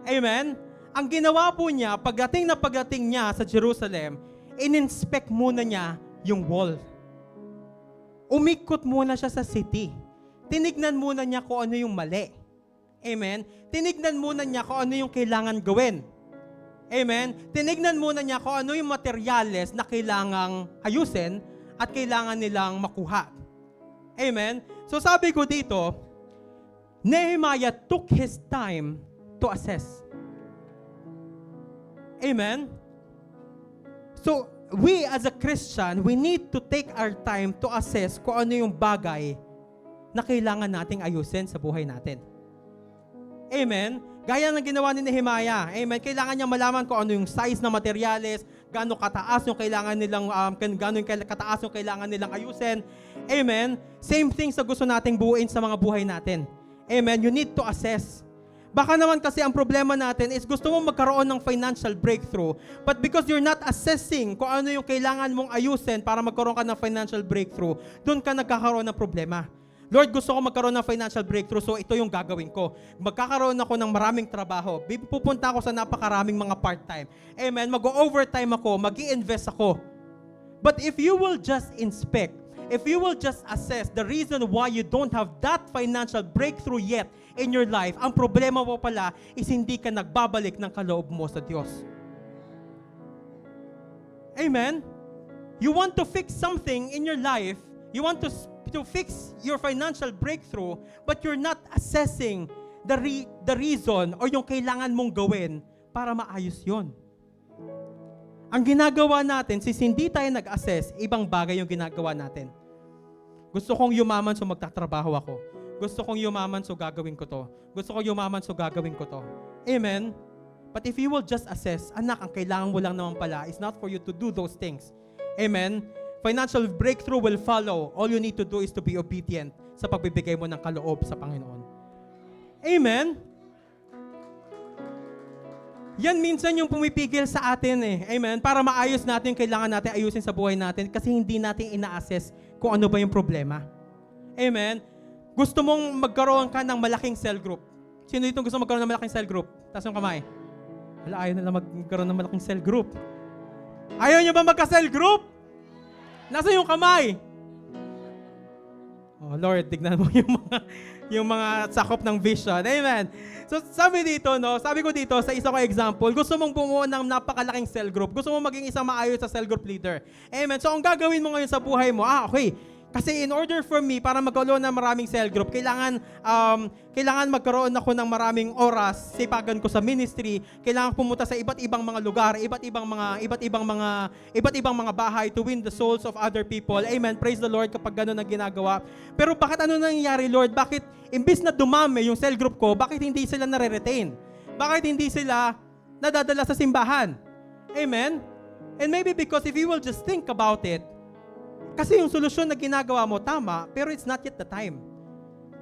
Amen? Ang ginawa po niya, pagdating niya sa Jerusalem, in-inspect muna niya yung wall. Umikot muna siya sa city. Tinignan muna niya kung ano yung mali. Amen? Tinignan muna niya kung ano yung kailangan gawin. Amen? Tinignan muna niya kung ano yung materyales na kailangang ayusin at kailangan nilang makuha. Amen? So sabi ko dito, Nehemiah took his time to assess. Amen? So, we as a Christian, we need to take our time to assess kung ano yung bagay na kailangan nating ayusin sa buhay natin. Amen? Gaya ng ginawa ni Nehemiah. Amen? Kailangan niya malaman kung ano yung size ng materyales, gaano kataas yung kailangan nilang, gaano kataas yung kailangan nilang ayusin. Amen? Same thing sa gusto nating buuin sa mga buhay natin. Amen? You need to assess. Baka naman kasi ang problema natin is gusto mo magkaroon ng financial breakthrough, but because you're not assessing kung ano yung kailangan mong ayusin para magkaroon ka ng financial breakthrough, doon ka nagkakaroon ng problema. Lord, gusto ko magkaroon ng financial breakthrough, so ito yung gagawin ko. Magkakaroon ako ng maraming trabaho. Pupunta ako sa napakaraming mga part-time. Amen? Mag-overtime ako, mag-i-invest ako. But if you will just inspect, if you will just assess the reason why you don't have that financial breakthrough yet in your life, ang problema mo pala is hindi ka nagbabalik ng kaloob mo sa Diyos. Amen? You want to fix something in your life, you want to fix your financial breakthrough, but you're not assessing the reason or yung kailangan mong gawin para maayos yon. Ang ginagawa natin, since hindi tayo nag-assess, ibang bagay yung ginagawa natin. Gusto kong yumaman so magtatrabaho ako. Gusto kong yumaman so gagawin ko to. Gusto kong yumaman so gagawin ko to. Amen? But if you will just assess, anak, ang kailangan mo lang naman pala is not for you to do those things. Amen? Financial breakthrough will follow. All you need to do is to be obedient sa pagbibigay mo ng kaloob sa Panginoon. Amen? Yan minsan yung pumipigil sa atin eh. Amen? Para maayos natin yung kailangan natin ayusin sa buhay natin kasi hindi natin ina-assess kung ano ba yung problema. Amen? Gusto mong magkaroon ka ng malaking cell group. Sino dito gusto magkaroon ng malaking cell group? Taas yung kamay. Wala, ayaw nila magkaroon ng malaking cell group. Ayaw nyo ba magka-cell group? Nasa yung kamay? Oh Lord, tignan mo yung mga sakop ng vision. Amen. So sabi ko dito sa isa ko example, gusto mong bumuo ng napakalaking cell group. Gusto mong maging isang maayos sa cell group leader. Amen. So ang gagawin mo ngayon sa buhay mo, okay. Kasi in order for me, para magkaroon ng maraming cell group, kailangan magkaroon ako ng maraming oras, sipagan ko sa ministry, kailangan pumunta sa iba't ibang mga lugar, iba't ibang mga bahay to win the souls of other people. Amen. Praise the Lord kapag gano'n ang ginagawa. Pero bakit ano nangyayari, Lord? Bakit imbis na dumami yung cell group ko, bakit hindi sila nare-retain? Bakit hindi sila nadadala sa simbahan? Amen. And maybe because if you will just think about it, kasi yung solusyon na ginagawa mo, tama, pero it's not yet the time.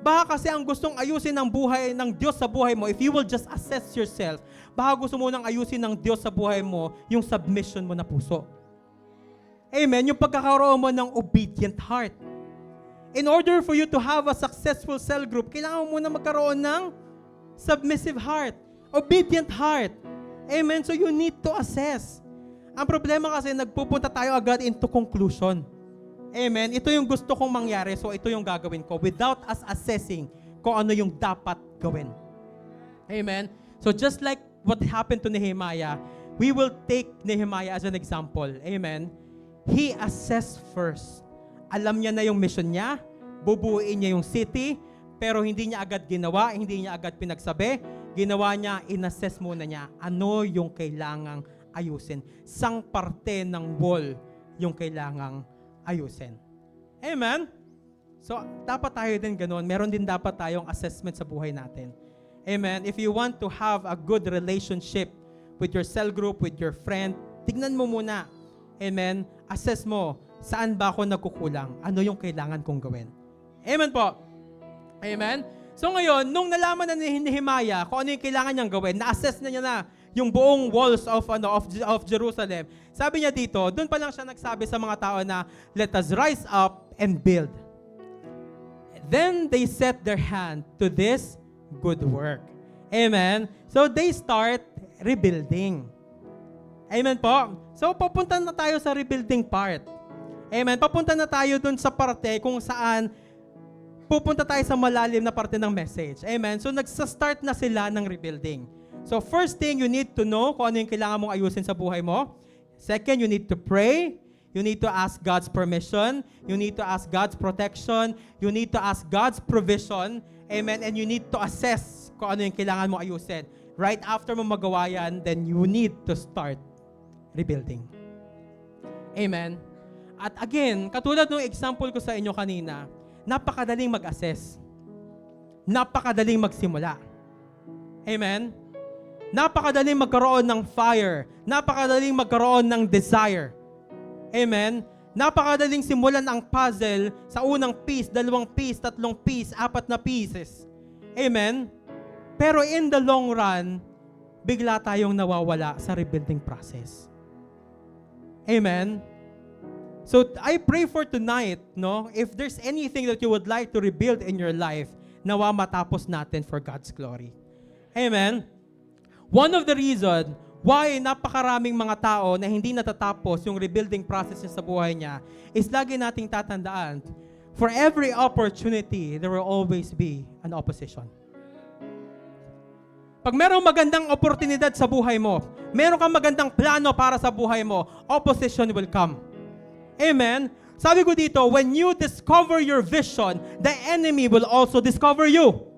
Baka kasi ang gustong ayusin ng buhay ng Diyos sa buhay mo, if you will just assess yourself, baka gusto mo nang ayusin ng Diyos sa buhay mo, yung submission mo na puso. Amen? Yung pagkakaroon mo ng obedient heart. In order for you to have a successful cell group, kailangan mo muna magkaroon ng submissive heart, obedient heart. Amen? So you need to assess. Ang problema kasi, nagpupunta tayo agad into conclusion. Amen. Ito yung gusto kong mangyari, so ito yung gagawin ko without us assessing kung ano yung dapat gawin. Amen. So just like what happened to Nehemiah, we will take Nehemiah as an example. Amen. He assessed first. Alam niya na yung mission niya, bubuuin niya yung city, pero hindi niya agad ginawa, hindi niya agad pinagsabi. Ginawa niya, inassess muna niya ano yung kailangang ayusin. Sang parte ng wall yung kailangang ayusin. Amen? So, dapat tayo din ganoon. Meron din dapat tayong assessment sa buhay natin. Amen? If you want to have a good relationship with your cell group, with your friend, tignan mo muna. Amen? Assess mo, saan ba ako nagkukulang? Ano yung kailangan kong gawin? Amen po? Amen? So ngayon, nung nalaman na ni Nehemiah kung ano yung kailangan niyang gawin, na-assess na niya na yung buong walls of Jerusalem. Sabi niya dito, doon pa lang siya nagsabi sa mga tao na, let us rise up and build. Then they set their hand to this good work. Amen? So they start rebuilding. Amen po? So papunta na tayo sa rebuilding part. Amen? Papunta na tayo doon sa parte kung saan pupunta tayo sa malalim na parte ng message. Amen? So nagsa-start na sila ng rebuilding. So first thing, you need to know kung ano yung kailangan mong ayusin sa buhay mo. Second, you need to pray. You need to ask God's permission. You need to ask God's protection. You need to ask God's provision. Amen? And you need to assess kung ano yung kailangan mong ayusin. Right after mo magawa yan, then you need to start rebuilding. Amen? At again, katulad ng example ko sa inyo kanina, napakadaling mag-assess. Napakadaling magsimula. Amen? Napakadaling magkaroon ng fire. Napakadaling magkaroon ng desire. Amen? Napakadaling simulan ang puzzle sa unang piece, 2 piece, 3 piece, 4 na pieces. Amen? Pero in the long run, bigla tayong nawawala sa rebuilding process. Amen? So I pray for tonight, no? If there's anything that you would like to rebuild in your life, nawa matapos natin for God's glory. Amen? One of the reasons why napakaraming mga tao na hindi natatapos yung rebuilding process niya sa buhay niya is lagi nating tatandaan, for every opportunity, there will always be an opposition. Pag merong magandang oportunidad sa buhay mo, meron kang magandang plano para sa buhay mo, opposition will come. Amen? Sabi ko dito, when you discover your vision, the enemy will also discover you.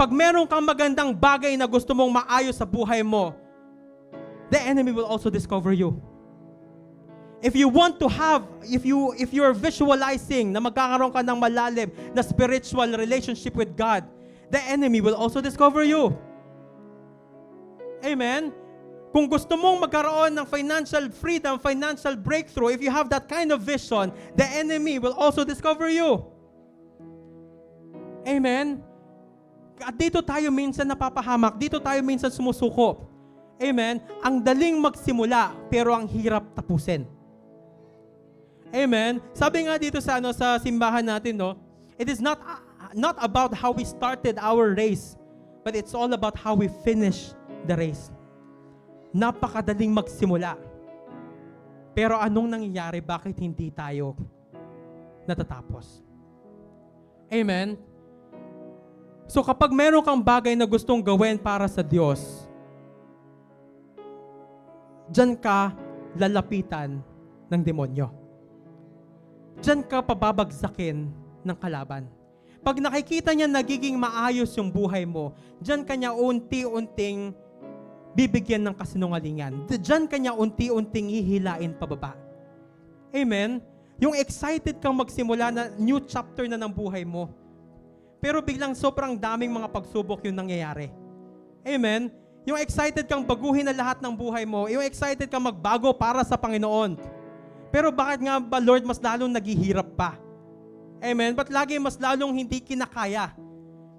Pag meron kang magandang bagay na gusto mong maayos sa buhay mo, the enemy will also discover you. If you want to have, if you're visualizing na magkakaroon ka ng malalim na spiritual relationship with God, the enemy will also discover you. Amen? Kung gusto mong magkaroon ng financial freedom, financial breakthrough, if you have that kind of vision, the enemy will also discover you. Amen? At dito tayo minsan napapahamak, dito tayo minsan sumusuko. Amen? Ang daling magsimula, pero ang hirap tapusin. Amen? Sabi nga dito sa sa simbahan natin, no, it is not about how we started our race, but it's all about how we finish the race. Napakadaling magsimula. Pero anong nangyayari? Bakit hindi tayo natatapos? Amen? So kapag meron kang bagay na gustong gawin para sa Diyos, diyan ka lalapitan ng demonyo. Diyan ka pababagsakin ng kalaban. Pag nakikita niya nagiging maayos yung buhay mo, diyan ka niya unti-unting bibigyan ng kasinungalingan. Diyan ka niya unti-unting hihilain pababa. Amen? Yung excited kang magsimula na new chapter na ng buhay mo. Pero biglang sobrang daming mga pagsubok yung nangyayari. Amen? Yung excited kang baguhin na lahat ng buhay mo, yung excited kang magbago para sa Panginoon. Pero bakit nga ba, Lord, mas lalong naghihirap pa? Amen? Ba't lagi mas lalong hindi kinakaya?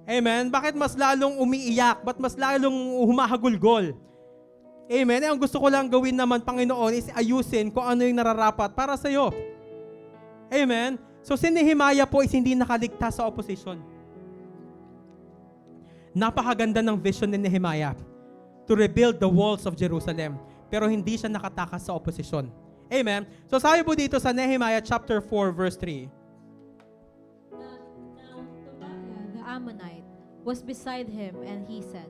Amen? Bakit mas lalong umiiyak? Ba't mas lalong humahagulgol? Amen? Ang gusto ko lang gawin naman, Panginoon, is ayusin kung ano yung nararapat para sa iyo. Amen? So si Nehemiah po is hindi nakaligtas sa opposition. Napakaganda ng vision ni Nehemiah to rebuild the walls of Jerusalem. Pero hindi siya nakatakas sa opposition. Amen? So sabi po dito sa Nehemiah chapter 4 verse 3. Now Tobiah the Ammonite was beside him, and he said,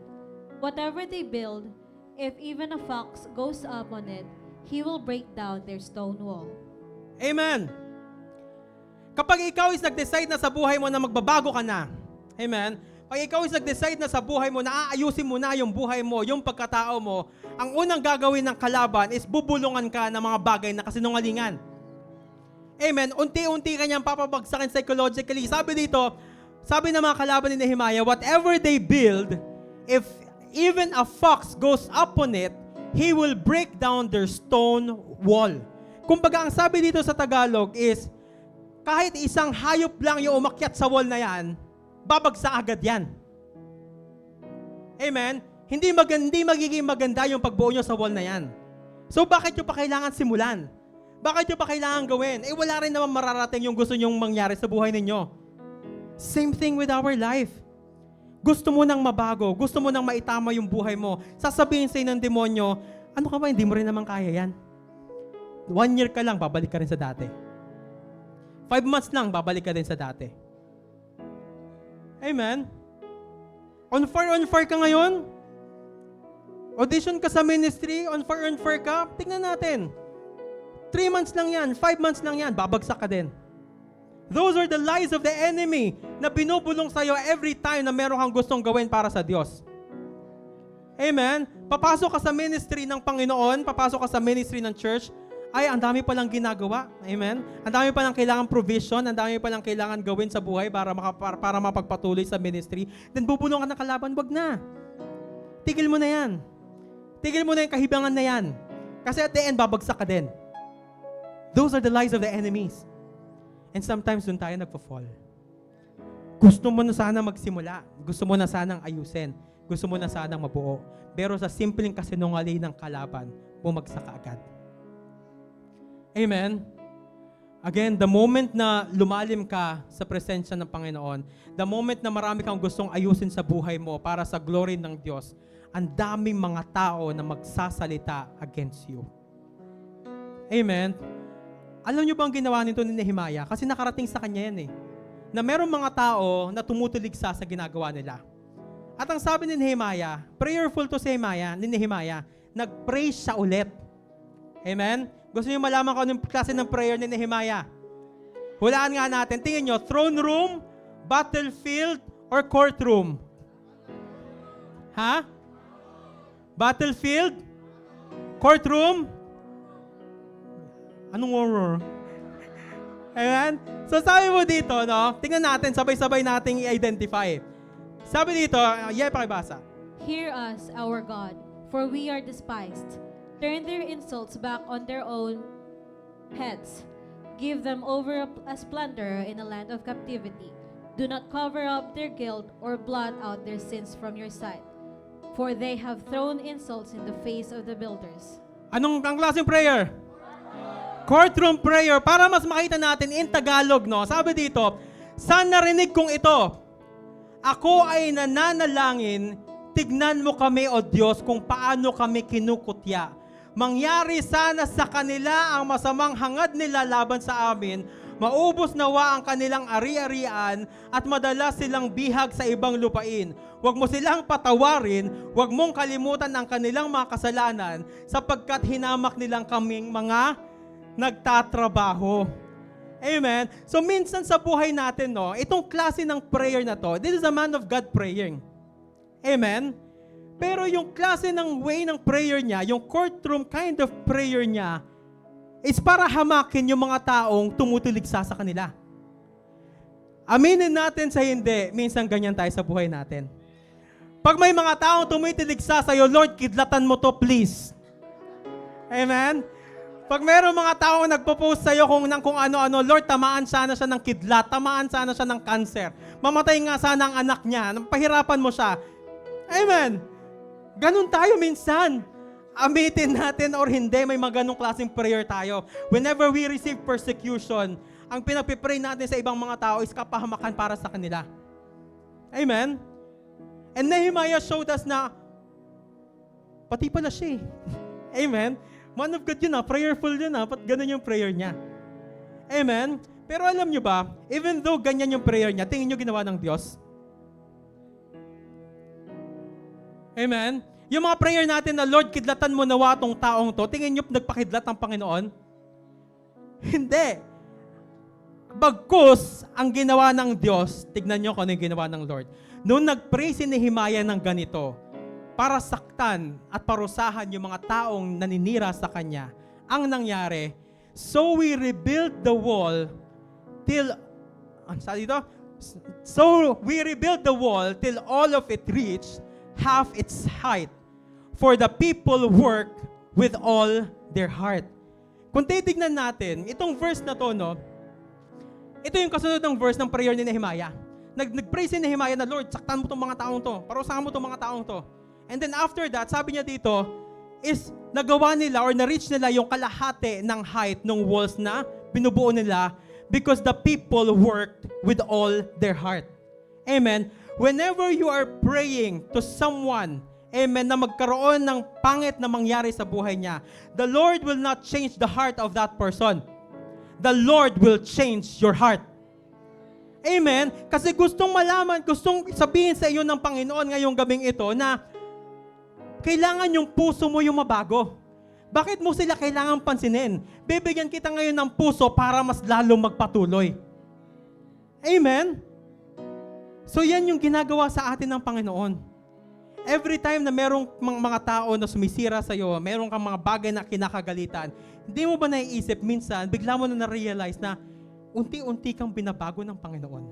"Whatever they build, if even a fox goes up on it, he will break down their stone wall." Amen? Kapag ikaw is nag-decide na sa buhay mo na magbabago ka na, amen? Pag ikaw is nag-decide na sa buhay mo, na aayusin mo na yung buhay mo, yung pagkatao mo, ang unang gagawin ng kalaban is bubulungan ka ng mga bagay na kasinungalingan. Amen? Unti-unti kanyang papabagsakin psychologically. Sabi dito, sabi ng mga kalaban ni Nehemiah, whatever they build, if even a fox goes up on it, he will break down their stone wall. Kumbaga, ang sabi dito sa Tagalog is, kahit isang hayop lang yung umakyat sa wall na yan, babagsak agad yan. Amen? Hindi magiging maganda yung pagbuo nyo sa wall na yan. So bakit nyo pa kailangan simulan? Bakit nyo pa kailangan gawin? Wala rin naman mararating yung gusto nyong mangyari sa buhay ninyo. Same thing with our life. Gusto mo nang mabago, gusto mo nang maitama yung buhay mo, sasabihin sa'yo ng demonyo, ano ka ba, hindi mo rin naman kaya yan. 1 year ka lang, babalik ka rin sa dati. 5 months lang, babalik ka din sa dati. Amen? On fire ka ngayon? Audition ka sa ministry, on fire ka? Tingnan natin. 3 months lang yan, 5 months lang yan, babagsak ka din. Those are the lies of the enemy na binubulong sa'yo every time na meron kang gustong gawin para sa Diyos. Amen? Papasok ka sa ministry ng Panginoon, papasok ka sa ministry ng church, ay, ang dami palang ginagawa. Amen? Ang dami palang kailangan provision, ang dami palang kailangan gawin sa buhay para mapagpatuloy sa ministry. Then bubulong ka ng kalaban, wag na. Tigil mo na yan. Tigil mo na yung kahibangan na yan. Kasi at the end, babagsak ka din. Those are the lies of the enemies. And sometimes doon tayo nagpo-fall. Gusto mo na sana magsimula. Gusto mo na sanang ayusin. Gusto mo na sanang mabuo. Pero sa simpleng kasinungaling ng kalaban, bumagsak ka agad. Amen? Again, the moment na lumalim ka sa presensya ng Panginoon, the moment na marami kang gustong ayusin sa buhay mo para sa glory ng Diyos, ang daming mga tao na magsasalita against you. Amen? Alam niyo ba ang ginawa nito ni Nehemiah? Kasi nakarating sa kanya yan eh. Na merong mga tao na tumutuligsa sa ginagawa nila. At ang sabi ni Nehemiah, prayerful to si Nehemiah, nag-pray siya ulit. Amen? Gusto niyo malaman kung anong klase ng prayer ni Nehemiah? Hulaan nga natin. Tingin niyo, throne room, battlefield, or courtroom? Ha? Battlefield? Courtroom? Anong horror? Amen? So sabi mo dito, no? Tingnan natin, sabay-sabay nating i-identify. Sabi dito, pakibasa. Hear us, our God, for we are despised. Turn their insults back on their own heads. Give them over as plunder in a land of captivity. Do not cover up their guilt or blot out their sins from your sight. For they have thrown insults in the face of the builders. Anong ang klaseng prayer? Courtroom prayer. Para mas makita natin in Tagalog, no? Sabi dito, sa narinig kong ito, ako ay nananalangin, tignan mo kami, O Diyos, kung paano kami kinukutya. Mangyari sana sa kanila ang masamang hangad nila laban sa amin, maubos nawa ang kanilang ari-arian at madala silang bihag sa ibang lupain. Huwag mo silang patawarin, huwag mong kalimutan ang kanilang mga kasalanan sapagkat hinamak nilang kaming mga nagtatrabaho. Amen? So minsan sa buhay natin, no, itong klase ng prayer na to, this is a man of God praying. Amen? Pero yung klase ng way ng prayer niya, yung courtroom kind of prayer niya, is para hamakin yung mga taong tumutuligsa sa kanila. Aminin natin sa hindi, minsan ganyan tayo sa buhay natin. Pag may mga taong tumutuligsa sa'yo, Lord, kidlatan mo to, please. Amen? Pag mayroong mga taong nagpo-post sa'yo kung ano-ano, Lord, tamaan sana siya ng kidlat, tamaan sana siya ng cancer, mamatay nga sana ang anak niya, pahirapan mo siya. Amen. Ganun tayo minsan. Amitin natin or hindi, may mga ganong klaseng prayer tayo. Whenever we receive persecution, ang pinagpipray natin sa ibang mga tao is kapahamakan para sa kanila. Amen? And Nehemiah showed us na pati pala siya eh. Amen? Man of God yun prayerful yun Ba't ganun yung prayer niya? Amen? Pero alam nyo ba, even though ganyan yung prayer niya, tingin nyo ginawa ng Diyos? Amen? Yung mga prayer natin na, Lord, kidlatan mo nawa tong taong to, tingin nyo nagpakidlat ng Panginoon? Hindi. Bagkus, ang ginawa ng Diyos, tignan nyo kung ano yung ginawa ng Lord. Noong nag-pray si Nehemiah ng ganito, para saktan at parusahan yung mga taong naninira sa kanya, ang nangyari, so we rebuilt the wall till, so we rebuilt the wall till all of it reached half its height. For the people work with all their heart. Kung titignan natin, itong verse na to, no, ito yung kasunod ng verse ng prayer ni Nehemiah. Nag-pray si Nehemiah na, Lord, saktan mo itong mga taong to, parusahan mo itong mga taong to. And then after that, sabi niya dito, is nagawa nila or na-reach nila yung kalahati ng height ng walls na binubuo nila because the people worked with all their heart. Amen? Whenever you are praying to someone, amen, na magkaroon ng pangit na mangyari sa buhay niya, the Lord will not change the heart of that person. The Lord will change your heart. Amen? Kasi gustong malaman, gustong sabihin sa iyo ng Panginoon ngayong gabing ito na kailangan yung puso mo yung mabago. Bakit mo sila kailangan pansinin? Bibigyan kita ngayon ng puso para mas lalo magpatuloy. Amen? So yan yung ginagawa sa atin ng Panginoon. Every time na merong mga tao na sumisira sa iyo, merong kang mga bagay na kinakagalitan, hindi mo ba naiisip minsan, bigla mo na na-realize na unti-unti kang binabago ng Panginoon.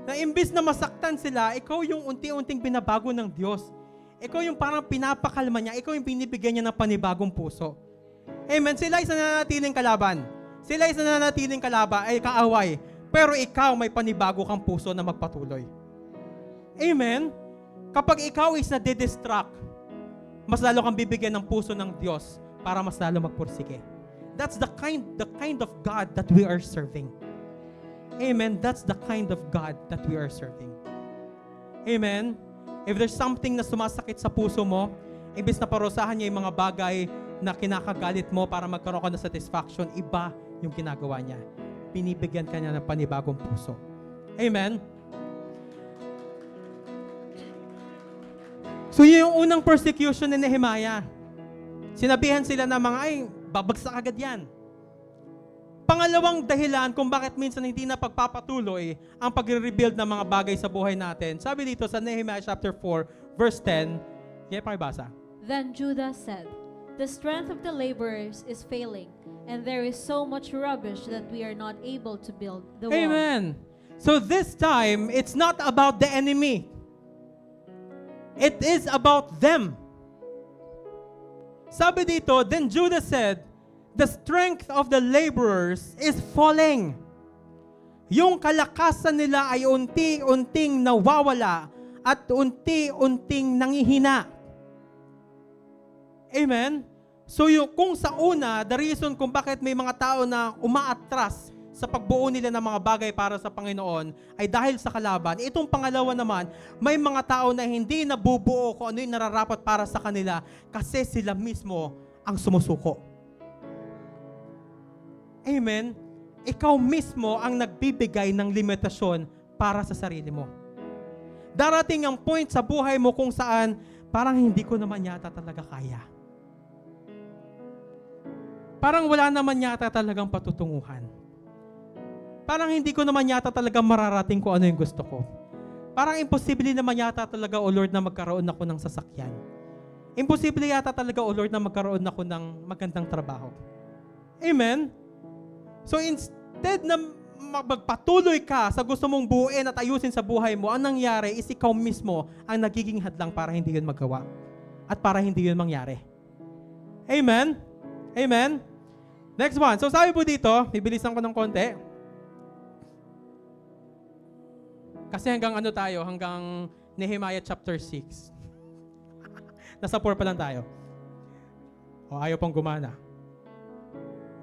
Na imbis na masaktan sila, ikaw yung unti-unting binabago ng Diyos. Ikaw yung parang pinapakalma niya, ikaw yung binibigyan niya ng panibagong puso. Amen? Sila ay nananatiling kalaban. Sila ay nananatiling kaaway. Pero ikaw may panibago kang puso na magpatuloy. Amen? Kapag ikaw is nadidistract, mas lalo kang bibigyan ng puso ng Diyos para mas lalo magpursige. That's the kind of God that we are serving. Amen? That's the kind of God that we are serving. Amen? If there's something na sumasakit sa puso mo, imbis na parusahan niya yung mga bagay na kinakagalit mo para magkaroon ka ng satisfaction, iba yung ginagawa niya. Binibigyan ka niya ng panibagong puso. Amen? So yun yung unang persecution ni Nehemiah. Sinabihan sila na mga, ay, babagsak agad yan. Pangalawang dahilan kung bakit minsan hindi na pagpapatuloy ang pagre-rebuild ng mga bagay sa buhay natin. Sabi dito sa Nehemiah chapter 4, verse 10, pakibasa. Then Judah said, "The strength of the laborers is failing, and there is so much rubbish that we are not able to build the wall." Amen. So this time, it's not about the enemy. It is about them. Sabi dito, then Judah said, the strength of the laborers is falling. Yung kalakasan nila ay unti-unting nawawala at unti-unting nangihina. Amen? So kung sa una, the reason kung bakit may mga tao na umaatras sa pagbuo nila ng mga bagay para sa Panginoon ay dahil sa kalaban. Itong pangalawa naman, may mga tao na hindi nabubuo kung ano yung nararapat para sa kanila kasi sila mismo ang sumusuko. Amen? Ikaw mismo ang nagbibigay ng limitasyon para sa sarili mo. Darating ang point sa buhay mo kung saan parang hindi ko naman yata talaga kaya. Parang wala naman yata talagang patutunguhan. Parang hindi ko naman yata talaga mararating kung ano yung gusto ko. Parang imposible naman yata talaga, O Lord, na magkaroon ako ng sasakyan. Imposible yata talaga, O Lord, na magkaroon ako ng magandang trabaho. Amen? So instead na magpatuloy ka sa gusto mong buuin at ayusin sa buhay mo, ang nangyari is ikaw mismo ang nagiging hadlang para hindi yun magawa at para hindi yun mangyari. Amen? Amen? Next one. So sabi po dito, bibilisan ko ng konti. Kasi hanggang ano tayo? Hanggang Nehemiah chapter 6. Nasa 4 pa lang tayo. O ayaw pang gumana.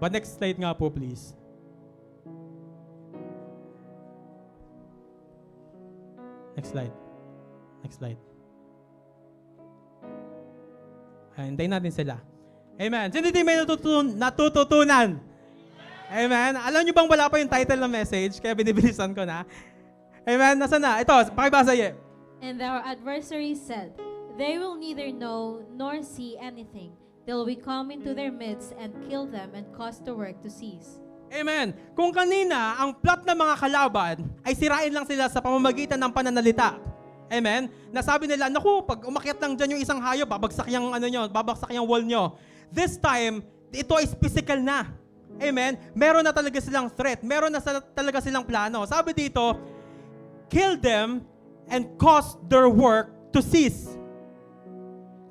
But next slide nga po, please. Next slide. Next slide. Hintayin natin sila. Amen. Sino din may natututunan? Amen. Alam nyo bang wala pa yung title ng message? Kaya binibilisan ko na. Amen. Nasaan na? Ito, pakibasa ye. And our adversaries said, "They will neither know nor see anything till we come into their midst and kill them and cause the work to cease." Amen. Kung kanina, ang plot ng mga kalaban ay sirain lang sila sa pamamagitan ng pananalita. Amen. Nasabi nila, naku, pag umakyat lang dyan yung isang hayop, babagsak yung babagsak yung wall nyo. This time, ito is physical na. Amen. Meron na talaga silang threat. Meron na talaga silang plano. Sabi dito, kill them and cause their work to cease.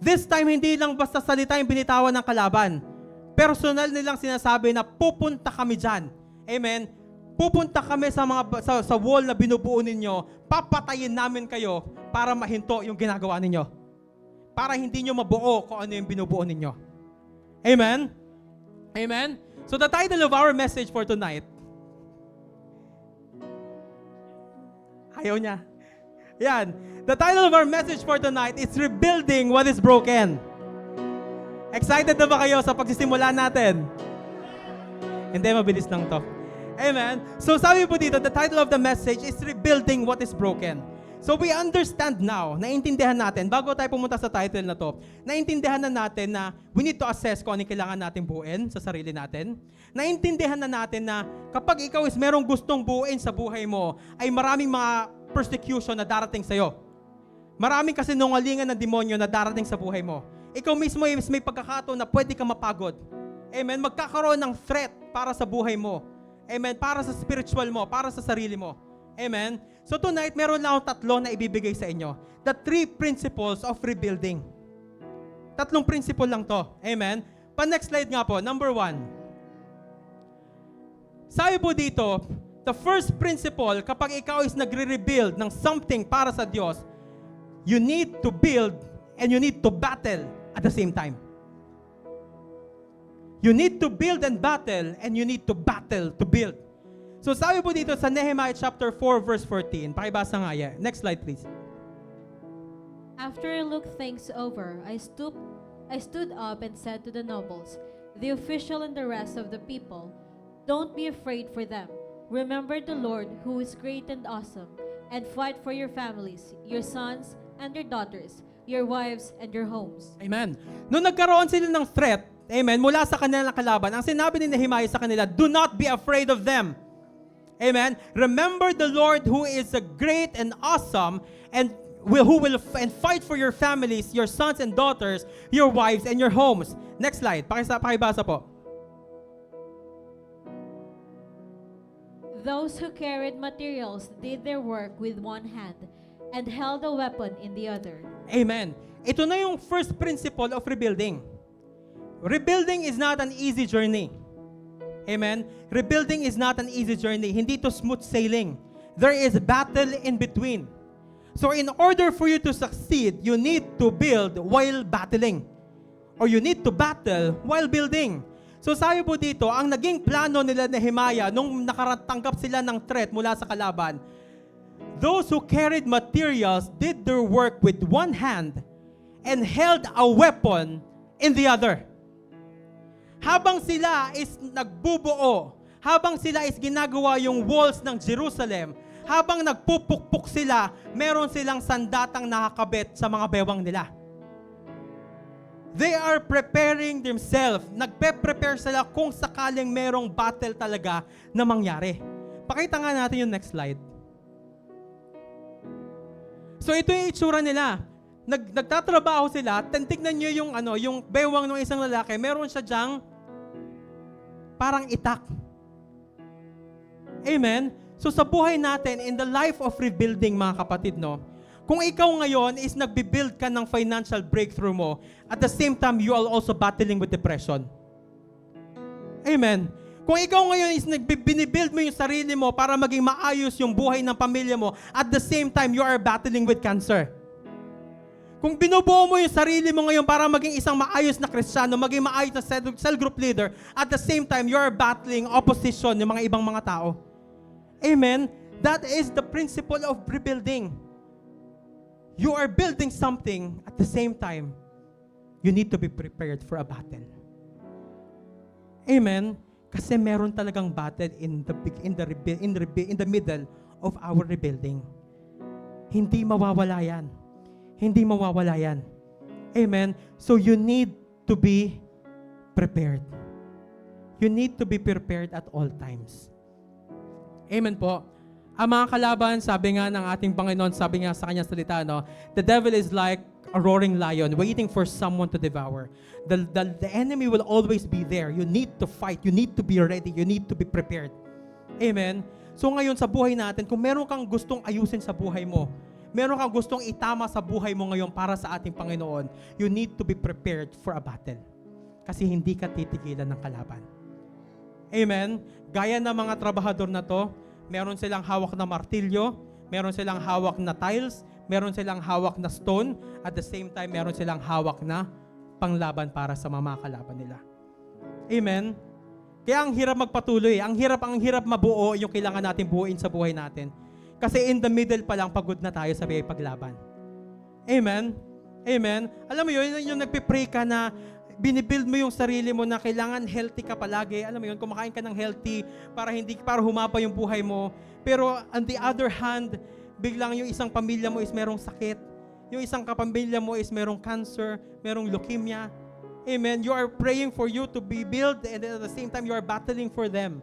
This time, hindi lang basta salita yung binitawan ng kalaban. Personal nilang sinasabi na pupunta kami dyan. Amen? Pupunta kami sa wall na binubuo ninyo, papatayin namin kayo para mahinto yung ginagawa ninyo. Para hindi nyo mabuo kung ano yung binubuo ninyo. Amen? Amen? So the title of our message for tonight, ayaw niya. Yan. The title of our message for tonight is Rebuilding What is Broken. Excited na ba kayo sa pagsisimula natin? Hindi, mabilis lang to. Amen. So sabi po dito, the title of the message is Rebuilding What is Broken. So we understand now, naintindihan natin, bago tayo pumunta sa title na to, naintindihan na natin na we need to assess kung ano kailangan natin buuin sa sarili natin. Naintindihan na natin na kapag ikaw is merong gustong buuin sa buhay mo, ay maraming mga persecution na darating sa'yo. Maraming kasi nungalingan ng demonyo na darating sa buhay mo. Ikaw mismo may pagkakataon na pwede ka mapagod. Amen? Magkakaroon ng threat para sa buhay mo. Amen? Para sa spiritual mo, para sa sarili mo. Amen? So tonight, meron lang akong 3 na ibibigay sa inyo. The 3 principles of rebuilding. 3 principle lang to. Amen? Pa-next slide nga po, number 1. Sabi po dito, the first principle, kapag ikaw is nagre-rebuild ng something para sa Diyos, you need to build and you need to battle at the same time. You need to build and battle and you need to battle to build. So sabi po dito sa Nehemiah chapter 4 verse 14, pakibasa nga yan. Next slide please. After I looked things over, I stood up and said to the nobles, the official and the rest of the people, don't be afraid for them. Remember the Lord who is great and awesome, and fight for your families, your sons and your daughters, your wives and your homes. Amen. Nung nagkaroon sila ng threat, amen, mula sa kanilang kalaban, ang sinabi ni Nehemiah sa kanila, do not be afraid of them. Amen. Remember the Lord who is a great and awesome, and who will fight for your families, your sons and daughters, your wives and your homes. Next slide. Pakibasa po. Those who carried materials did their work with one hand and held a weapon in the other. Amen. Ito na yung first principle of rebuilding. Rebuilding is not an easy journey. Amen. Rebuilding is not an easy journey. Hindi to smooth sailing. There is battle in between. So in order for you to succeed, you need to build while battling. Or you need to battle while building. So sabi po dito, ang naging plano nila Nehemiah nung nakatanggap sila ng threat mula sa kalaban, those who carried materials did their work with one hand and held a weapon in the other. Habang sila is nagbubuo, habang sila is ginagawa yung walls ng Jerusalem, habang nagpupukpuk sila, meron silang sandatang nakakabit sa mga bewang nila. They are preparing themselves. Nagpe-prepare sila kung sakaling merong battle talaga na mangyari. Pakita nga natin yung next slide. So ito yung itsura nila. Nagtatrabaho sila. Tignan nyo yung bewang ng isang lalaki. Meron siya dyang parang itak. Amen? So sa buhay natin, in the life of rebuilding mga kapatid, no? Kung ikaw ngayon is nagbibuild ka ng financial breakthrough mo, at the same time, you are also battling with depression. Amen. Kung ikaw ngayon is binibuild mo yung sarili mo para maging maayos yung buhay ng pamilya mo, at the same time, you are battling with cancer. Kung binubuo mo yung sarili mo ngayon para maging isang maayos na Kristiyano, maging maayos na cell group leader, at the same time, you are battling opposition ng mga ibang mga tao. Amen. That is the principle of rebuilding. You are building something at the same time, you need to be prepared for a battle. Amen. Kasi meron talagang battle in the middle of our rebuilding. Hindi mawawala yan. Hindi mawawala yan. Amen. So you need to be prepared. You need to be prepared at all times. Amen po. Ang mga kalaban, sabi nga ng ating Panginoon, sabi nga sa kanyang salita, no, the devil is like a roaring lion waiting for someone to devour. The enemy will always be there. You need to fight. You need to be ready. You need to be prepared. Amen? So ngayon sa buhay natin, kung meron kang gustong ayusin sa buhay mo, meron kang gustong itama sa buhay mo ngayon para sa ating Panginoon, you need to be prepared for a battle. Kasi hindi ka titigilan ng kalaban. Amen? Gaya ng mga trabahador na to, meron silang hawak na martilyo, meron silang hawak na tiles, meron silang hawak na stone, at the same time, meron silang hawak na panglaban para sa mga kalaban nila. Amen? Kaya ang hirap magpatuloy, ang hirap mabuo yung kailangan natin buuin sa buhay natin. Kasi in the middle pa lang, pagod na tayo sa paglaban. Amen? Amen? Alam mo yun, yung nagpipray ka na binibuild mo yung sarili mo na kailangan healthy ka palagi. Alam mo yun, kumakain ka ng healthy para humaba yung buhay mo. Pero on the other hand, biglang yung isang pamilya mo is merong sakit. Yung isang kapamilya mo is merong cancer, merong leukemia. Amen. You are praying for you to be built and at the same time you are battling for them.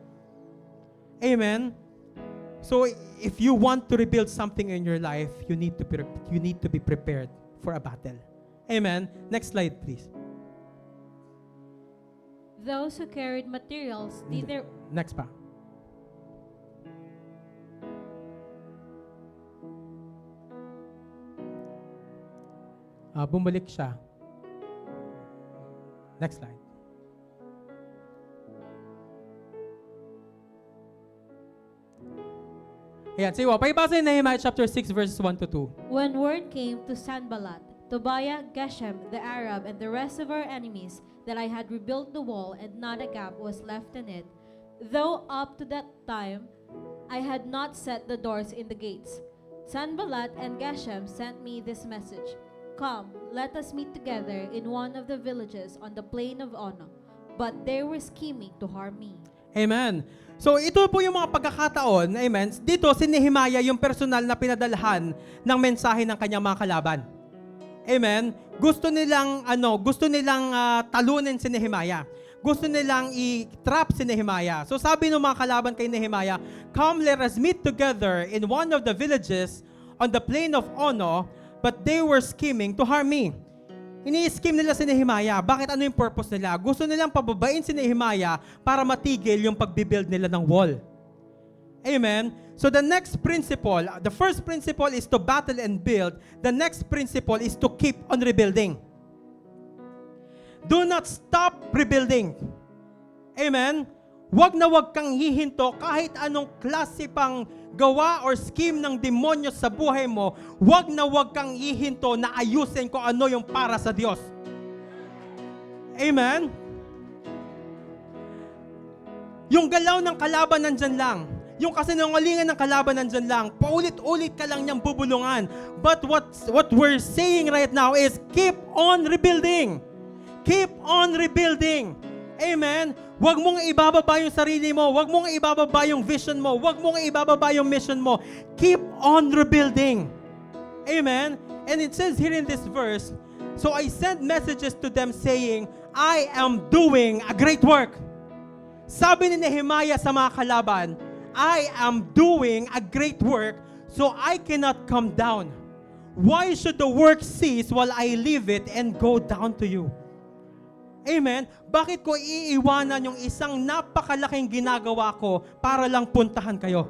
Amen. So if you want to rebuild something in your life, you need to be prepared for a battle. Amen. Next slide, please. Those who carried materials did their... Next pa. Bumalik siya. Next slide. Ayan, sige, pakibasa yung Nehemiah chapter 6 verses 1 to 2. When word came to Sanballat, Tobiah, Geshem, the Arab, and the rest of our enemies that I had rebuilt the wall and not a gap was left in it, though up to that time I had not set the doors in the gates. Sanballat and Geshem sent me this message: Come, let us meet together in one of the villages on the plain of Ono. But they were scheming to harm me. Amen. So ito po yung mga pagkakataon, amen, dito si Nehemiah yung personal na pinadalhan ng mensahe ng kanyang mga kalaban. Amen. Gusto nilang talunin si Nehemiah. Gusto nilang i-trap si Nehemiah. So sabi ng mga kalaban kay Nehemiah, "Come, let us meet together in one of the villages on the plain of Ono, but they were scheming to harm me." Ini-scheme nila si Nehemiah. Bakit? Ano yung purpose nila? Gusto nilang pababain si Nehemiah para matigil yung pagbibuild nila ng wall. Amen? So the next principle, the first principle is to battle and build. The next principle is to keep on rebuilding. Do not stop rebuilding. Amen? Wag na wag kang hihinto kahit anong klase pang gawa or scheme ng demonyo sa buhay mo. Wag na wag kang hihinto na ayusin kung ano yung para sa Diyos. Amen? Yung galaw ng kalaban nandyan lang. Yung kasinungalingan ng kalaban nandyan lang. Paulit-ulit ka lang niyang bubulungan. But what we're saying right now is keep on rebuilding. Keep on rebuilding. Amen? Huwag mong ibababa yung sarili mo. Huwag mong ibababa yung vision mo. Huwag mong ibababa yung mission mo. Keep on rebuilding. Amen? And it says here in this verse, "So I sent messages to them saying, I am doing a great work." Sabi ni Nehemiah sa mga kalaban, "I am doing a great work, so I cannot come down. Why should the work cease while I leave it and go down to you?" Amen? Bakit ko iiwanan yung isang napakalaking ginagawa ko para lang puntahan kayo?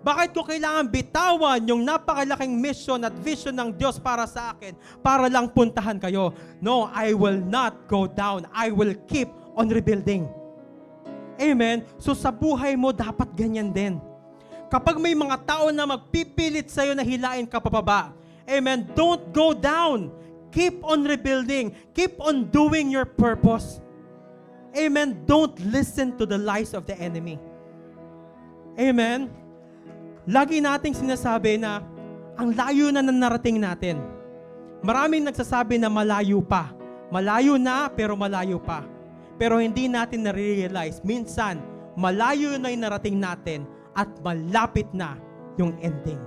Bakit ko kailangan bitawan yung napakalaking mission at vision ng Diyos para sa akin para lang puntahan kayo? No, I will not go down. I will keep on rebuilding. Amen? So sa buhay mo, dapat ganyan din. Kapag may mga tao na magpipilit sa'yo na hilain ka pababa, amen, don't go down. Keep on rebuilding. Keep on doing your purpose. Amen. Don't listen to the lies of the enemy. Amen. Lagi nating sinasabi na ang layo na narating natin. Maraming nagsasabi na malayo pa. Malayo na pero malayo pa. Pero hindi natin na-realize. Minsan, malayo na yung narating natin at malapit na yung ending.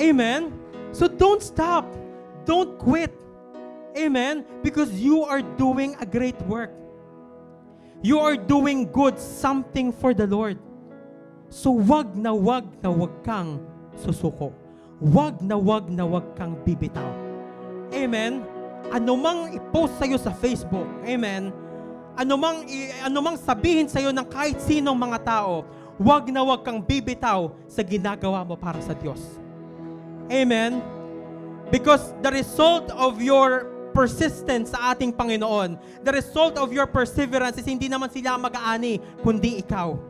Amen. So don't stop. Don't quit. Amen? Because you are doing a great work. You are doing good, something for the Lord. So wag na wag kang susuko. Wag na wag kang bibitaw. Amen? Ano mang i-post sa'yo sa Facebook, amen? Ano mang sabihin sa'yo ng kahit sinong mga tao, wag na wag kang bibitaw sa ginagawa mo para sa Diyos. Amen? Because the result of your persistence sa ating Panginoon, the result of your perseverance is hindi naman sila mag-aani, kundi ikaw.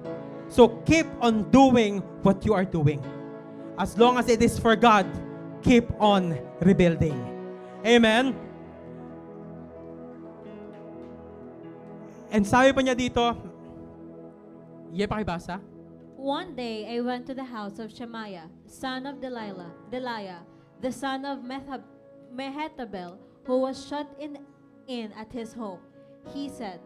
So keep on doing what you are doing. As long as it is for God, keep on rebuilding. Amen? And sabi pa niya dito, pakibasa. One day I went to the house of Shemaiah, son of Deliah, the son of Mehetabel, who was shut in at his home. He said,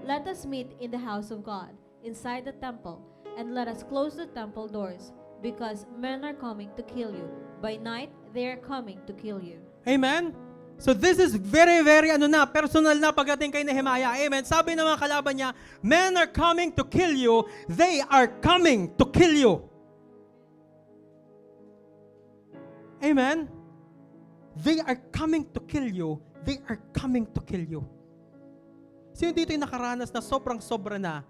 "Let us meet in the house of God, inside the temple, and let us close the temple doors, because men are coming to kill you. By night, they are coming to kill you." Amen? So this is very, very personal na pagdating kay Nehemiah. Amen? Sabi ng mga kalaban niya, men are coming to kill you. They are coming to kill you. Amen? They are coming to kill you. They are coming to kill you. Sino dito yung nakaranas na sobrang-sobra na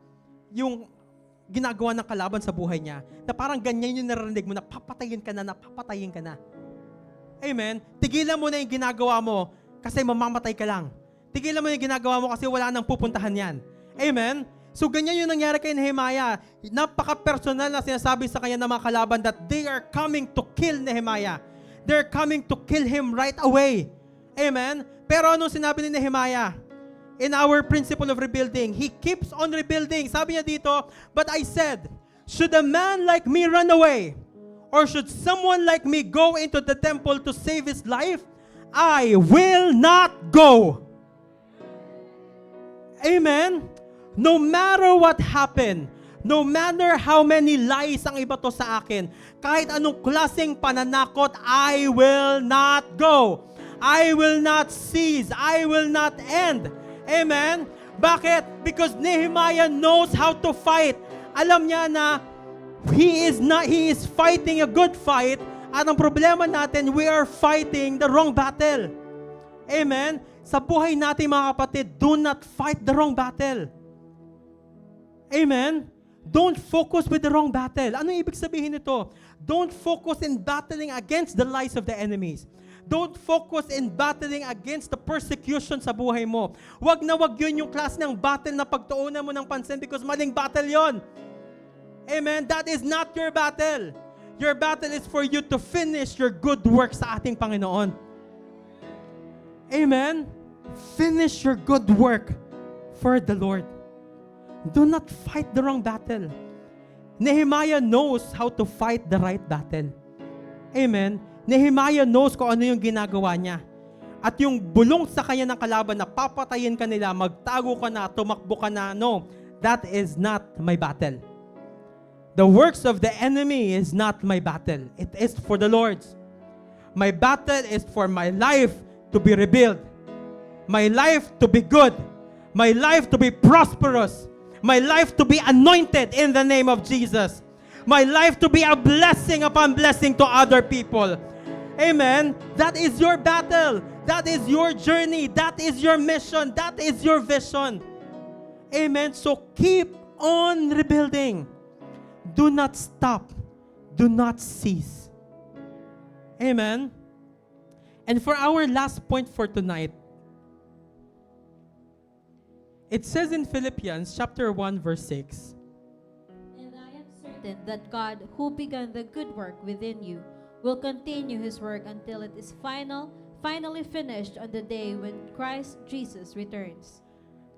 yung ginagawa ng kalaban sa buhay niya, na parang ganyan yung narinig mo, napapatayin ka na. Amen? Tigilan mo na yung ginagawa mo kasi mamamatay ka lang. Tigilan mo yung ginagawa mo kasi wala nang pupuntahan yan. Amen? So ganyan yung nangyari kay Nehemiah. Napaka-personal na sinasabi sa kanya ng mga kalaban that they are coming to kill Nehemiah. They're coming to kill him right away. Amen? Pero anong sinabi ni Nehemiah? In our principle of rebuilding, he keeps on rebuilding. Sabi niya dito, but I said, should a man like me run away? Or should someone like me go into the temple to save his life? I will not go. Amen? No matter what happened, no matter how many lies ang iba to sa akin, kahit anong klaseng pananakot, I will not go. I will not cease. I will not end. Amen? Bakit? Because Nehemiah knows how to fight. Alam niya na he is fighting a good fight. At ang problema natin, we are fighting the wrong battle. Amen? Sa buhay natin mga kapatid, do not fight the wrong battle. Amen? Don't focus with the wrong battle. Ano ibig sabihin nito? Don't focus in battling against the lies of the enemies. Don't focus in battling against the persecution sa buhay mo. Wag na wag yun yung klase ng battle na pagtuunan mo ng pansin because maling battle yon. Amen? That is not your battle. Your battle is for you to finish your good work sa ating Panginoon. Amen? Finish your good work for the Lord. Do not fight the wrong battle. Nehemiah knows how to fight the right battle. Amen? Nehemiah knows kung ano yung ginagawa niya. At yung bulong sa kanya ng kalaban na papatayin ka nila, magtago ka na, tumakbo ka na. No, that is not my battle. The works of the enemy is not my battle. It is for the Lord's. My battle is for my life to be rebuilt. My life to be good. My life to be prosperous. My life to be anointed in the name of Jesus. My life to be a blessing upon blessing to other people. Amen. That is your battle. That is your journey. That is your mission. That is your vision. Amen. So keep on rebuilding. Do not stop. Do not cease. Amen. And for our last point for tonight, it says in Philippians chapter 1 verse 6, And I am certain that God, who began the good work within you, will continue His work until it is finally finished on the day when Christ Jesus returns.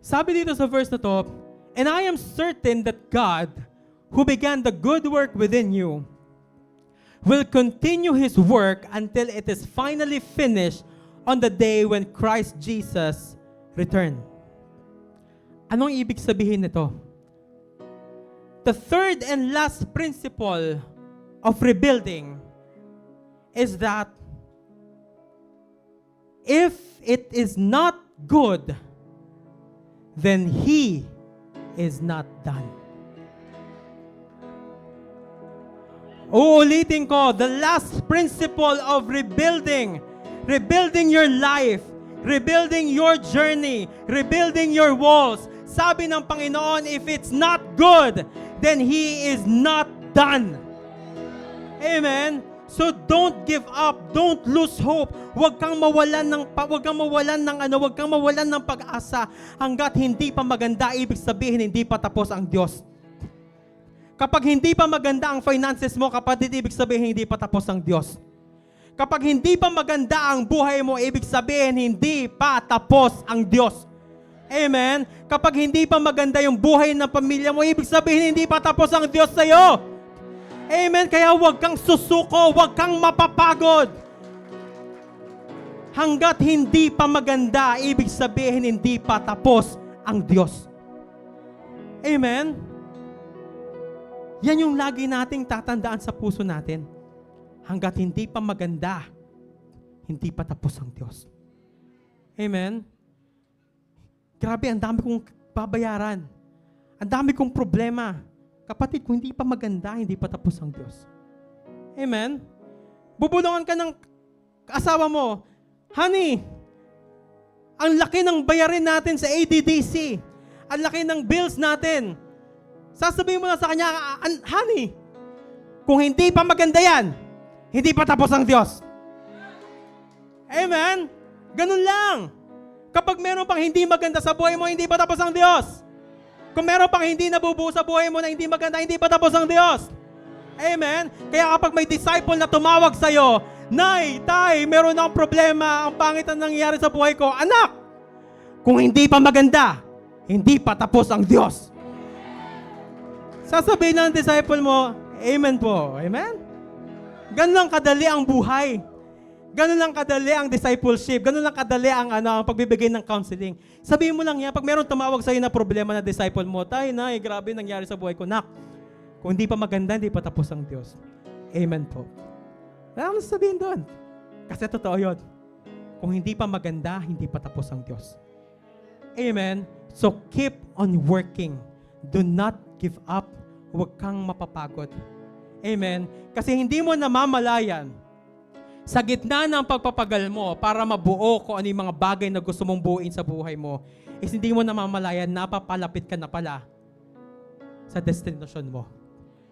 sabi dito sa verse na to, and I am certain that God, who began the good work within you, will continue His work until it is finally finished on the day when Christ Jesus returns. Anong ibig sabihin nito? The third and last principle of rebuilding is that if it is not good, then He is not done. Uulitin ko, the last principle of rebuilding your life, rebuilding your journey, rebuilding your walls. Sabi ng Panginoon, if it's not good, then He is not done. Amen? So don't give up, don't lose hope. Huwag kang mawalan ng pag-asa hangga't hindi pa maganda, ibig sabihin hindi pa tapos ang Diyos. Kapag hindi pa maganda ang finances mo, kapatid, ibig sabihin hindi pa tapos ang Diyos. Kapag hindi pa maganda ang buhay mo, ibig sabihin hindi pa tapos ang Diyos. Amen? Kapag hindi pa maganda yung buhay ng pamilya mo, ibig sabihin hindi pa tapos ang Diyos sa'yo. Amen? Kaya huwag kang susuko, huwag kang mapapagod. Hanggat hindi pa maganda, ibig sabihin hindi pa tapos ang Diyos. Amen? Yan yung lagi nating tatandaan sa puso natin. Hanggat hindi pa maganda, hindi pa tapos ang Diyos. Amen? Grabe, ang dami kong babayaran. Ang dami kong problema. Kapatid, kung hindi pa maganda, hindi pa tapos ang Diyos. Amen? Bubulungan ka ng asawa mo, honey, ang laki ng bayarin natin sa ADDC. Ang laki ng bills natin. Sasabihin mo na sa kanya, honey, kung hindi pa maganda yan, hindi pa tapos ang Diyos. Amen? Ganun lang. Kapag meron pang hindi maganda sa buhay mo, hindi pa tapos ang Diyos. Kung meron pang hindi nabubuo sa buhay mo na hindi maganda, hindi pa tapos ang Diyos. Amen? Kaya kapag may disciple na tumawag sa'yo, Nay, Tay, meron akong problema, ang pangit ang nangyayari sa buhay ko. Anak, kung hindi pa maganda, hindi pa tapos ang Diyos. Sasabihin ng disciple mo, Amen po. Amen? Ganun lang kadali ang buhay. Ganun lang kadali ang discipleship. Ganun lang kadali ang pagbibigay ng counseling. Sabihin mo lang yan, pag meron tumawag sa'yo na problema na disciple mo, Tay, Nay, grabe nangyari sa buhay ko. Nak, kung hindi pa maganda, hindi pa tapos ang Diyos. Amen po. Ano sabihin doon? Kasi totoo yun. Kung hindi pa maganda, hindi pa tapos ang Diyos. Amen? So keep on working. Do not give up. Huwag kang mapapagod. Amen? Kasi hindi mo namamalayan sa gitna ng pagpapagal mo para mabuo kung ano yung mga bagay na gusto mong buuin sa buhay mo, is hindi mo namamalayan, napapalapit ka na pala sa destination mo.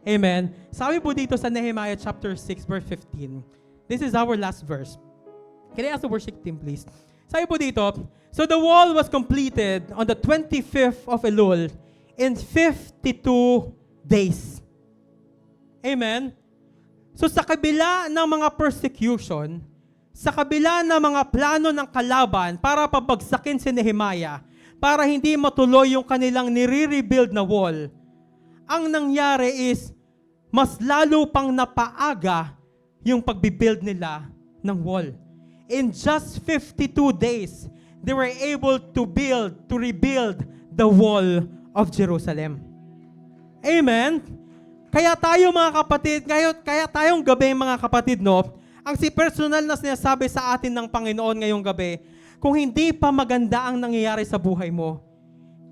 Amen? Sabi po dito sa Nehemiah chapter 6 verse 15, this is our last verse. Can I ask the worship team please? Sabi po dito, so the wall was completed on the 25th of Elul in 52 days. Amen? So sa kabila ng mga persecution, sa kabila ng mga plano ng kalaban para pabagsakin si Nehemiah, para hindi matuloy yung kanilang nire-rebuild na wall, ang nangyari is, mas lalo pang napaaga yung pagbibuild nila ng wall. In just 52 days, they were able to rebuild the wall of Jerusalem. Amen? Kaya tayo mga kapatid, kaya tayong gabi mga kapatid, no, ang si personal na sinasabi sa atin ng Panginoon ngayong gabi, kung hindi pa maganda ang nangyayari sa buhay mo,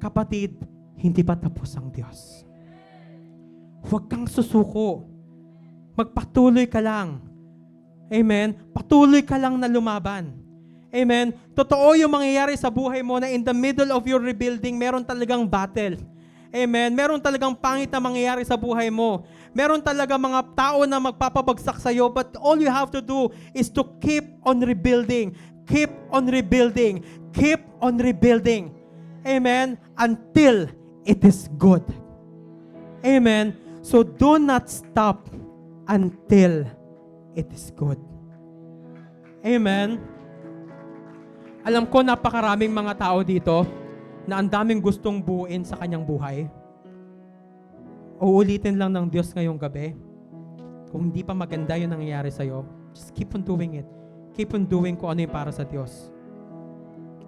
kapatid, hindi pa tapos ang Diyos. Huwag kang susuko. Magpatuloy ka lang. Amen? Patuloy ka lang na lumaban. Amen? Totoo yung mangyayari sa buhay mo na in the middle of your rebuilding, meron talagang battle. Amen? Meron talagang pangit na mangyayari sa buhay mo. Meron talaga mga tao na magpapabagsak sa'yo, but all you have to do is to keep on rebuilding. Keep on rebuilding. Keep on rebuilding. Amen? Until it is good. Amen? So do not stop until it is good. Amen? Alam ko napakaraming mga tao dito na ang daming gustong buuin sa kanyang buhay. Uulitin lang ng Diyos ngayong gabi. Kung hindi pa maganda yung nangyayari sa'yo, just keep on doing it. Keep on doing kung ano yung para sa Diyos.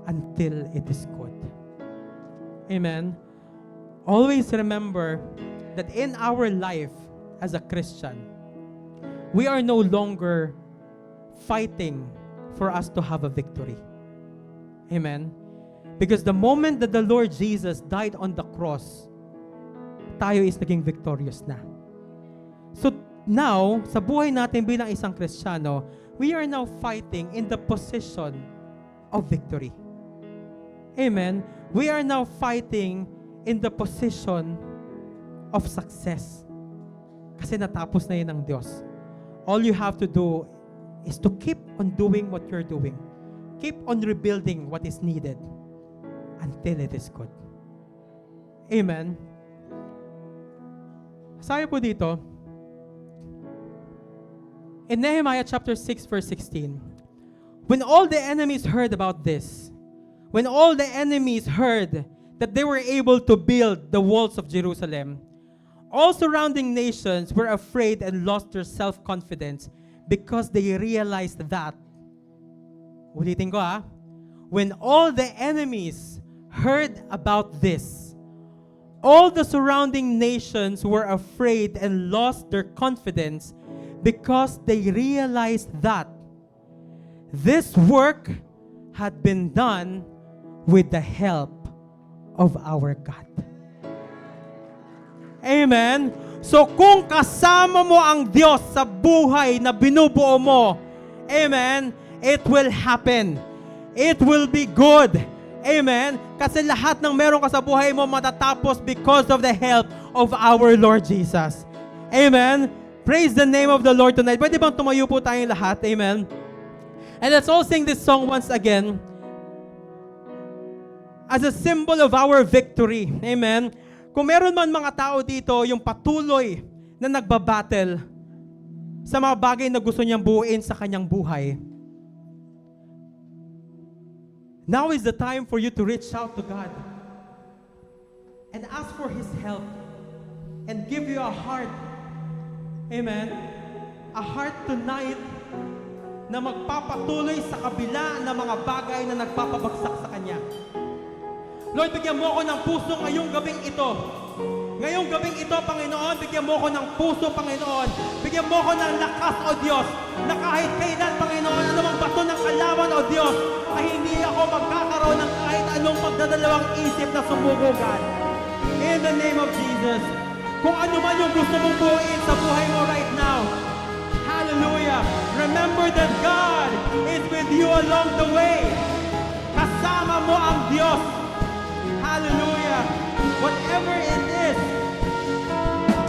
Until it is good. Amen? Always remember that in our life as a Christian, we are no longer fighting for us to have a victory. Amen? Because the moment that the Lord Jesus died on the cross, tayo is naging victorious na. So now, sa buhay natin bilang isang Kristiyano, we are now fighting in the position of victory. Amen? We are now fighting in the position of success. Kasi natapos na yun ng Diyos. All you have to do is to keep on doing what you're doing. Keep on rebuilding what is needed until it is good. Amen? Sabi po dito, in Nehemiah chapter 6 verse 16, when all the enemies heard about this, when all the enemies heard that they were able to build the walls of Jerusalem, all surrounding nations were afraid and lost their self-confidence because they realized that, ulitin ko when all the enemies heard about this, all the surrounding nations were afraid and lost their confidence because they realized that this work had been done with the help of our God. Amen? So kung kasama mo ang Diyos sa buhay na binubuo mo, amen, it will happen. It will be good. Amen? Kasi lahat ng meron ka sa buhay mo matatapos because of the help of our Lord Jesus. Amen? Praise the name of the Lord tonight. Pwede bang tumayo po tayong lahat? Amen? And let's all sing this song once again as a symbol of our victory. Amen? Kung meron man mga tao dito yung patuloy na nagbabattle sa mga bagay na gusto niyang buuin sa kanyang buhay, now is the time for you to reach out to God and ask for His help and give you a heart, amen, a heart tonight na magpapatuloy sa kabila ng mga bagay na nagpapabagsak sa Kanya. Lord, bigyan mo ako ng puso ngayong gabing ito. Ngayong gabing ito, Panginoon, bigyan mo ako ng puso, Panginoon. Bigyan mo ako ng lakas, O Diyos, na kahit kailan, Panginoon, anumang bato ng kalaban, O Diyos, ay hindi ako magkakaroon ng kahit anong pagdadalawang isip na sumubugan. In the name of Jesus, kung ano man yung gusto mong buuin sa buhay mo right now, hallelujah, remember that God is with you along the way. Kasama mo ang Diyos. Hallelujah. Whatever it is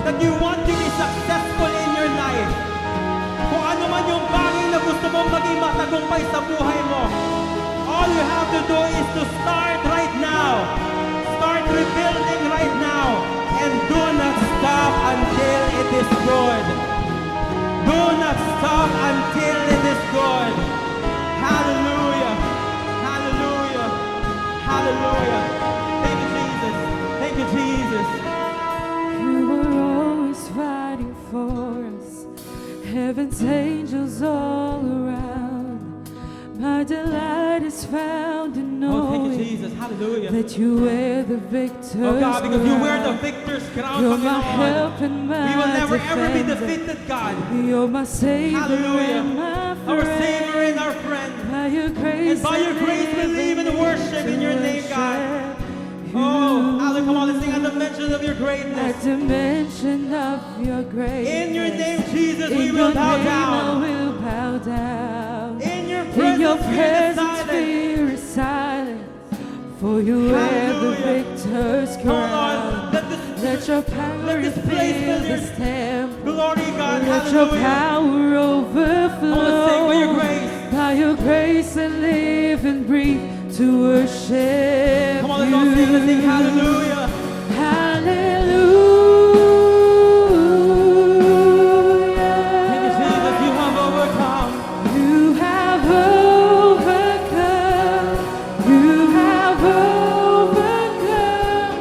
that you want to be successful in your life, kung ano man yung bagay na gusto mong maging matagumpay sa buhay mo, all you have to do is to start right now. Start rebuilding right now. And do not stop until it is good. Do not stop until it is good. Hallelujah. Hallelujah. Hallelujah. Thank you, Jesus. Thank you, Jesus. You were always fighting for us. Heaven's angels all around. My delight is found in Oh, thank you, knowing Jesus. Hallelujah. that you wear the victor's Oh God, because you wear the crown. victor's crown, You're my Panginoon. help and my We will never ever be defender. defeated, God. You're my savior Hallelujah. and my Our friend. Savior and our friend. By your grace, And by your grace we live and worship in your name, God. Oh, hallelujah. Come on, let's sing at the mention of your At greatness. the mention of your grace, In your name, Jesus, we in will your bow name I down. will bow down. In your In your presence, presence, we fear is silent. For you wear the Hallelujah. victor's Come on, crown. let this Let your power let this place fill fill your this temple. glory, God. Let your Hallelujah. power overflow. Come on, let's sing by your grace. By your grace I live and breathe to worship Come on, let's all sing. Let's sing you. hallelujah. Hallelujah. Thank you, Jesus. You have overcome. You have overcome. You have overcome.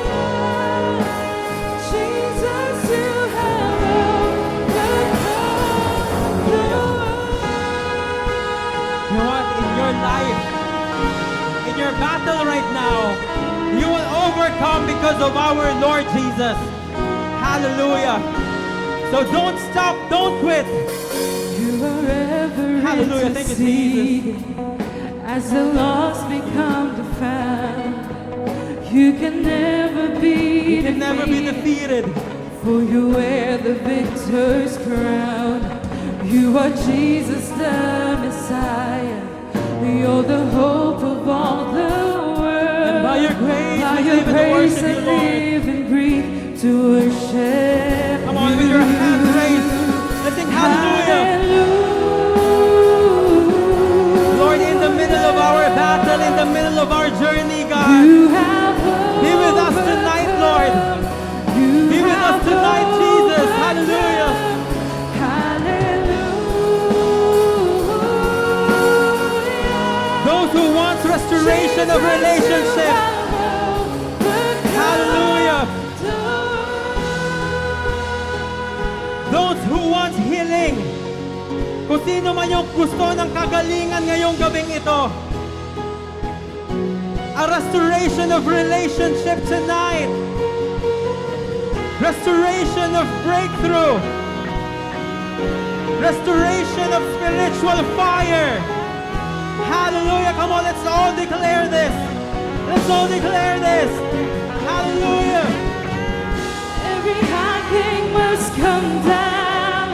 Hallelujah. Jesus, you have overcome the world. You know what? In your life, in your battle right now, you will overcome because of our Lord Jesus. Hallelujah. So don't stop, don't quit. You are ever Hallelujah. Thank you, Jesus. interceding as the lost become the found. You can never be You can never be defeated. for you wear the victor's crown. You are Jesus the Messiah. You're the hope of all the world. And by your grace, By we your live and grace worship I you, Lord. live and breathe to worship. Come on, with your hands raised. Let's sing hallelujah. Lord, in the middle of our battle, in the middle of our journey, God, You have be with us tonight, Lord. You Be with us have tonight, Jesus. overcome. Hallelujah. Hallelujah. Those who want restoration of relationship, hallelujah. Those who want healing, kung sino man yung gusto ng kagalingan ngayong gabing ito, a restoration of relationship tonight, restoration of breakthrough, restoration of spiritual fire. Hallelujah. Come on, let's all declare this. Let's all declare this. Hallelujah. Every high thing must come down.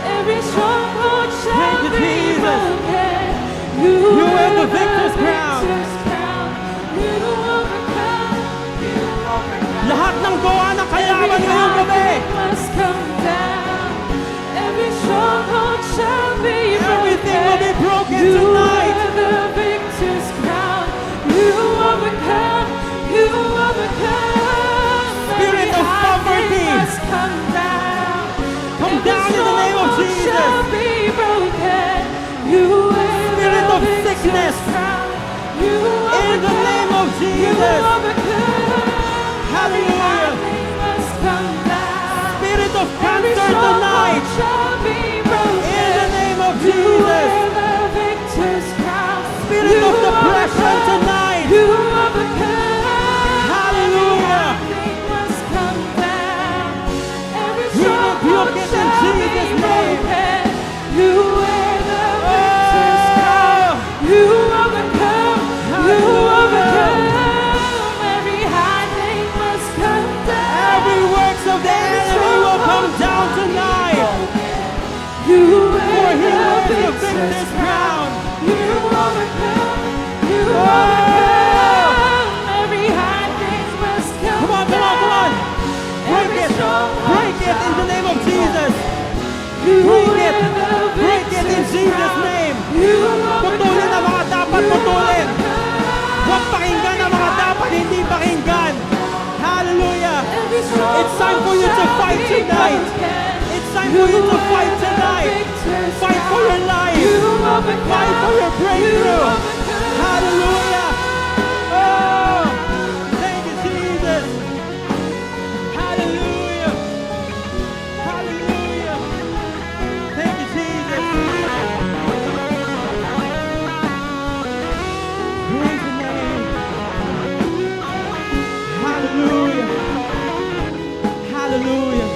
Every stronghold shall Thank you, be Jesus. broken. You wear wear the victor's crown. You overcome. Lahat ng gawa ng kalaban Every ngayong gabi, high thing must come down. Every stronghold shall be broken. everything will be broken You tonight. wear the victor's crown. Break it in Jesus' name. You Putulin ang mga dapat putulin. Huwag pakinggan ang mga dapat hindi pakinggan. Hallelujah. It's time for you to fight tonight. It's time for you to fight tonight. Fight for your life. Fight for your breakthrough. Hallelujah. Oh, thank you, Jesus. Hallelujah. Hallelujah. Thank you, Jesus. Praise the name. Hallelujah. Hallelujah.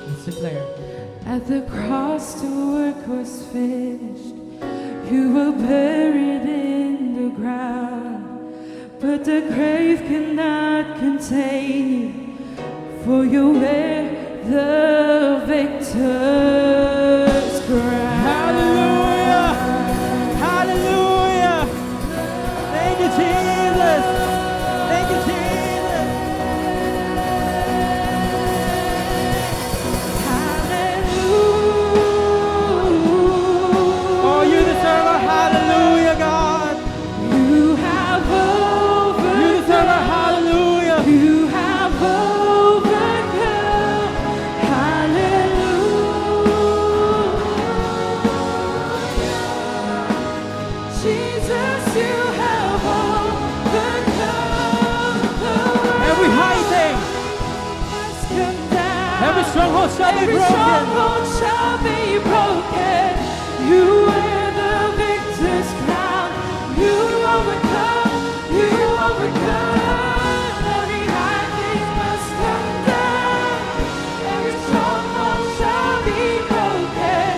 Let's declare. At the cross the work was finished. You were buried in the ground, but the grave cannot contain you, for you wear the victor's crown. Hallelujah. Hallelujah. Thank you, Jesus. Thank you, Jesus. Hallelujah. Oh, you deserve a hallelujah, God. You have overcome. You deserve a hallelujah. You have overcome. Hallelujah. Jesus, you have overcome the world. Every high thing, Has come down. every stronghold shall be Every broken. stronghold shall be broken. You wear the victor's crown. You overcome. You overcome. Every high thing must come down. Every stronghold shall be broken.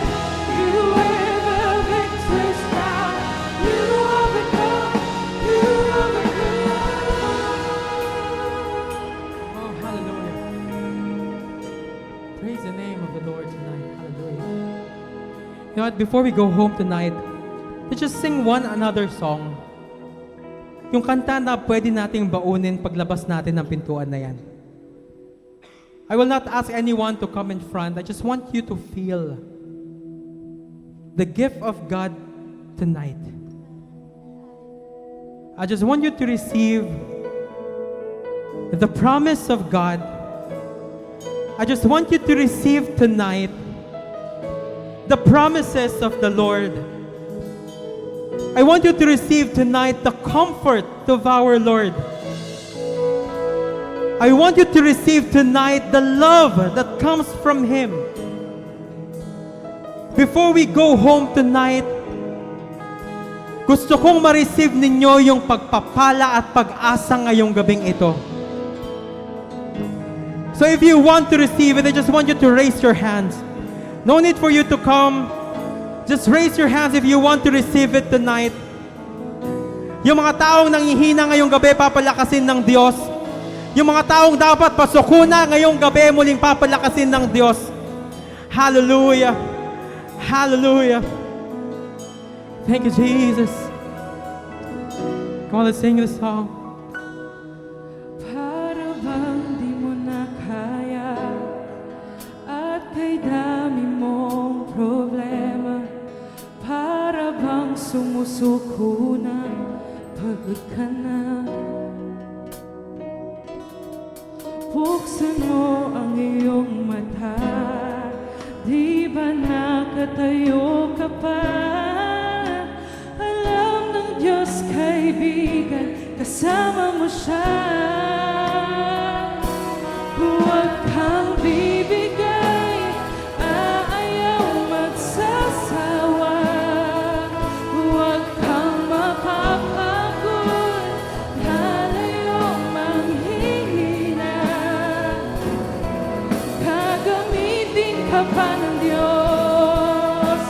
You wear the victor's crown. You overcome. You overcome. Oh, hallelujah. Praise the name of the Lord tonight. Hallelujah. You know what? Before we go home tonight, let's just sing one another song. Yung kanta na pwede nating baunin paglabas natin ng pintuan na yan. I will not ask anyone to come in front. I just want you to feel the gift of God tonight. I just want you to receive the promise of God. I just want you to receive tonight the promises of the Lord. I want you to receive tonight the comfort of our Lord. I want you to receive tonight the love that comes from Him. Before we go home tonight, gusto kong ma-receive ninyo yung pagpapala at pag-asa ngayong gabing ito. So if you want to receive it, I just want you to raise your hands. No need for you to come. Just raise your hands if you want to receive it tonight. Yung mga taong nanghihina ngayong gabi, papalakasin ng Diyos. Yung mga taong dapat pasukuna ngayong gabi, muling papalakasin ng Diyos. Hallelujah. Hallelujah. Thank you, Jesus. Come on, let's sing this song. Para bang di mo na kaya at kay dami mong problema, para bang sumusuko na, pagod ka na. Buksan mo ang iyong mata, di ba nakatayo ka pa? Alam ng Diyos, kaibigan, kasama mo siya. Huwag kang bibigay, aayaw magsasawa. Huwag kang mapapagod, lalayo manghihina. Gagamitin ka pa ng Diyos,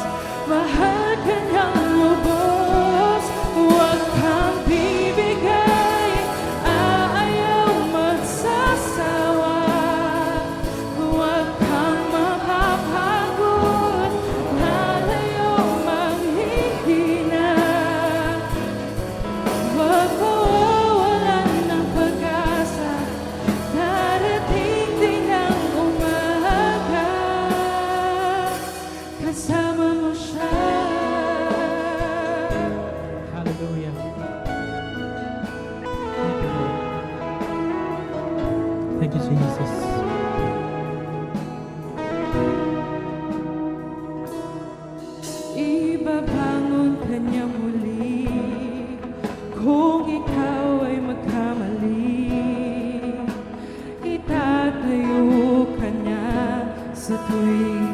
mahal ka niyang lubos. Huwag kang bibigay, aayaw magsasawa. Huwag kang mapapagod, lalayo manghihina. Huwag mawawalan ng pag-asa, darating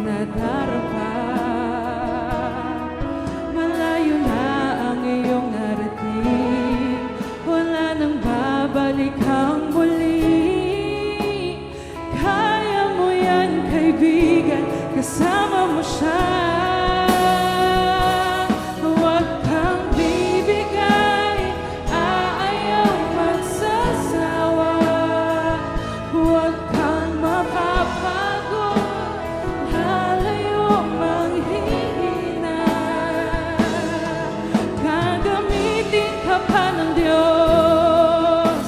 nadarapa. Malayo na ang iyong narating, wala nang babalik ang muli. Kaya mo yan, kaibigan, kasama mo siya. Huwag kang bibigay, aayaw magsasawa. Huwag kang mapapagod, lalayo manghihina. Gagamitin ka pa ng Diyos,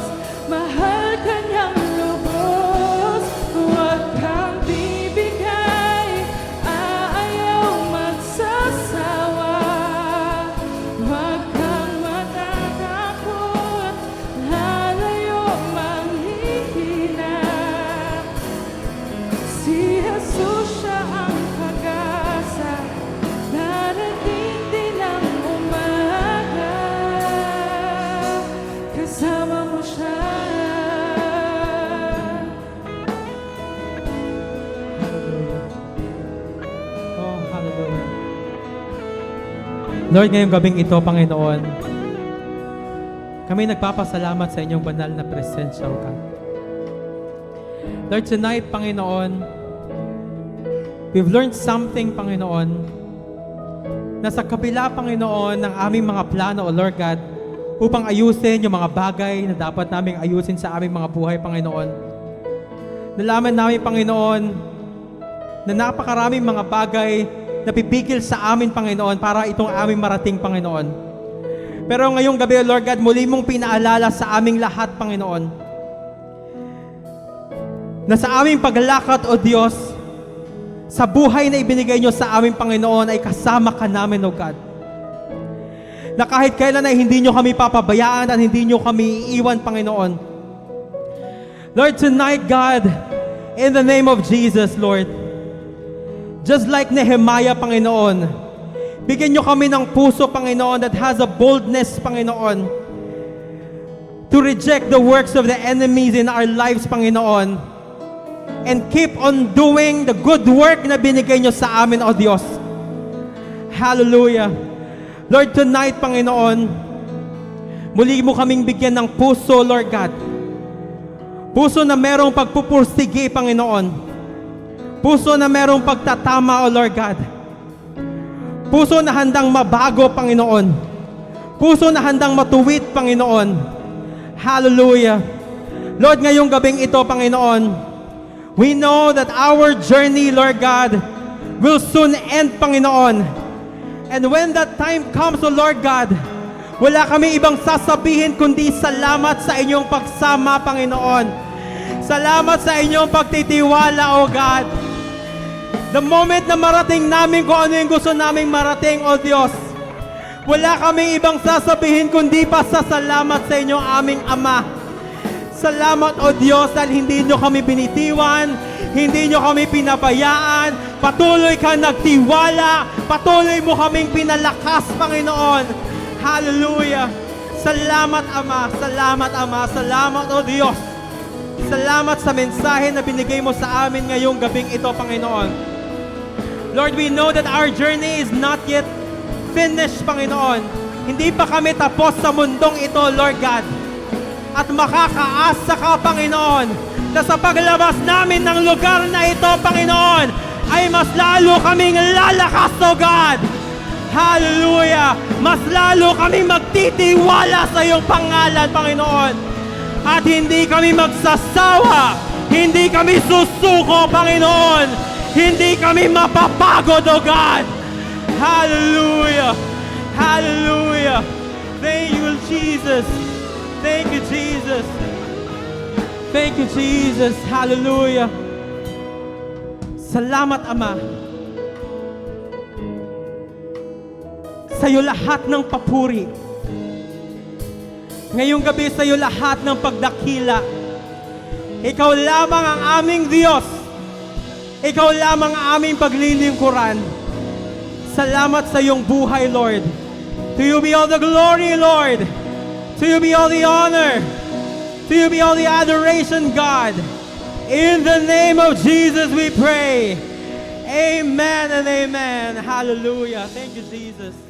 mahal ka niyang lubos. Huwag kang bibigay, aayaw magsasawa. Huwag kang matatakot, lalayo manghihina. Si Jesus siya ang pag-asa, darating din ang umaga. Kasama mo siya. Oh, hallelujah. Lord, ngayong gabing ito, Panginoon, kami nagpapasalamat sa inyong banal na presensya, O God. Lord, tonight, Panginoon, we've learned something, Panginoon, na sa kabila, Panginoon, ng aming mga plano, O Lord God, upang ayusin yung mga bagay na dapat naming ayusin sa aming mga buhay, Panginoon. Nalaman namin, Panginoon, na napakaraming mga bagay na pipigil sa amin, Panginoon, para itong aming marating, Panginoon. Pero ngayong gabi, O Lord God, muli mong pinaalala sa aming lahat, Panginoon, na sa aming paglalakad, O Diyos, sa buhay na ibinigay nyo sa aming Panginoon ay kasama ka namin, O God. Na kahit kailan ay hindi nyo kami papabayaan at hindi nyo kami iiwan, Panginoon. Lord, tonight, God, in the name of Jesus, Lord, just like Nehemiah, Panginoon, bigyan nyo kami ng puso, Panginoon, that has a boldness, Panginoon, to reject the works of the enemies in our lives, Panginoon, and keep on doing the good work na binigay nyo sa amin, O Diyos. Hallelujah. Lord, tonight, Panginoon, muli mo kaming bigyan ng puso, Lord God. Puso na merong pagpupursige, Panginoon. Puso na merong pagtatama, O Lord God. Puso na handang mabago, Panginoon. Puso na handang matuwid, Panginoon. Hallelujah. Lord, ngayong gabing ito, Panginoon, we know that our journey, Lord God, will soon end, Panginoon. And when that time comes, O Lord God, wala kami ibang sasabihin kundi salamat sa inyong pagsama, Panginoon. Salamat sa inyong pagtitiwala, O God. The moment na marating namin kung ano yung gusto naming marating, O Diyos, wala kaming ibang sasabihin kundi pasasalamat sa inyong aming Ama. Salamat, O Diyos, dahil hindi nyo kami binitiwan, hindi nyo kami pinabayaan, patuloy ka nagtiwala, patuloy mo kaming pinalakas, Panginoon. Hallelujah. Salamat, Ama, salamat, Ama, salamat, O Diyos. Salamat sa mensahe na binigay mo sa amin ngayong gabing ito, Panginoon. Lord, we know that our journey is not yet finished, Panginoon. Hindi pa kami tapos sa mundong ito, Lord God. At makakaasa ka, Panginoon, na sa paglabas namin ng lugar na ito, Panginoon, ay mas lalo kaming lalakas, O God. Hallelujah! Mas lalo kaming magtitiwala sa iyong pangalan, Panginoon. At hindi kami magsasawa, hindi kami susuko, Panginoon. Hindi kami mapapagod, O God. Hallelujah! Hallelujah! Thank you, Jesus. Thank you, Jesus. Thank you, Jesus. Hallelujah. Salamat, Ama. Sa'yo lahat ng papuri. Ngayong gabi sa'yo lahat ng pagdakila. Ikaw lamang ang aming Diyos. Ikaw lamang ang aming paglilingkuran. Salamat sa iyong buhay, Lord. To you be all the glory, Lord. To you be all the honor. To you be all the adoration, God. In the name of Jesus we pray. Amen and amen. Hallelujah. Thank you, Jesus.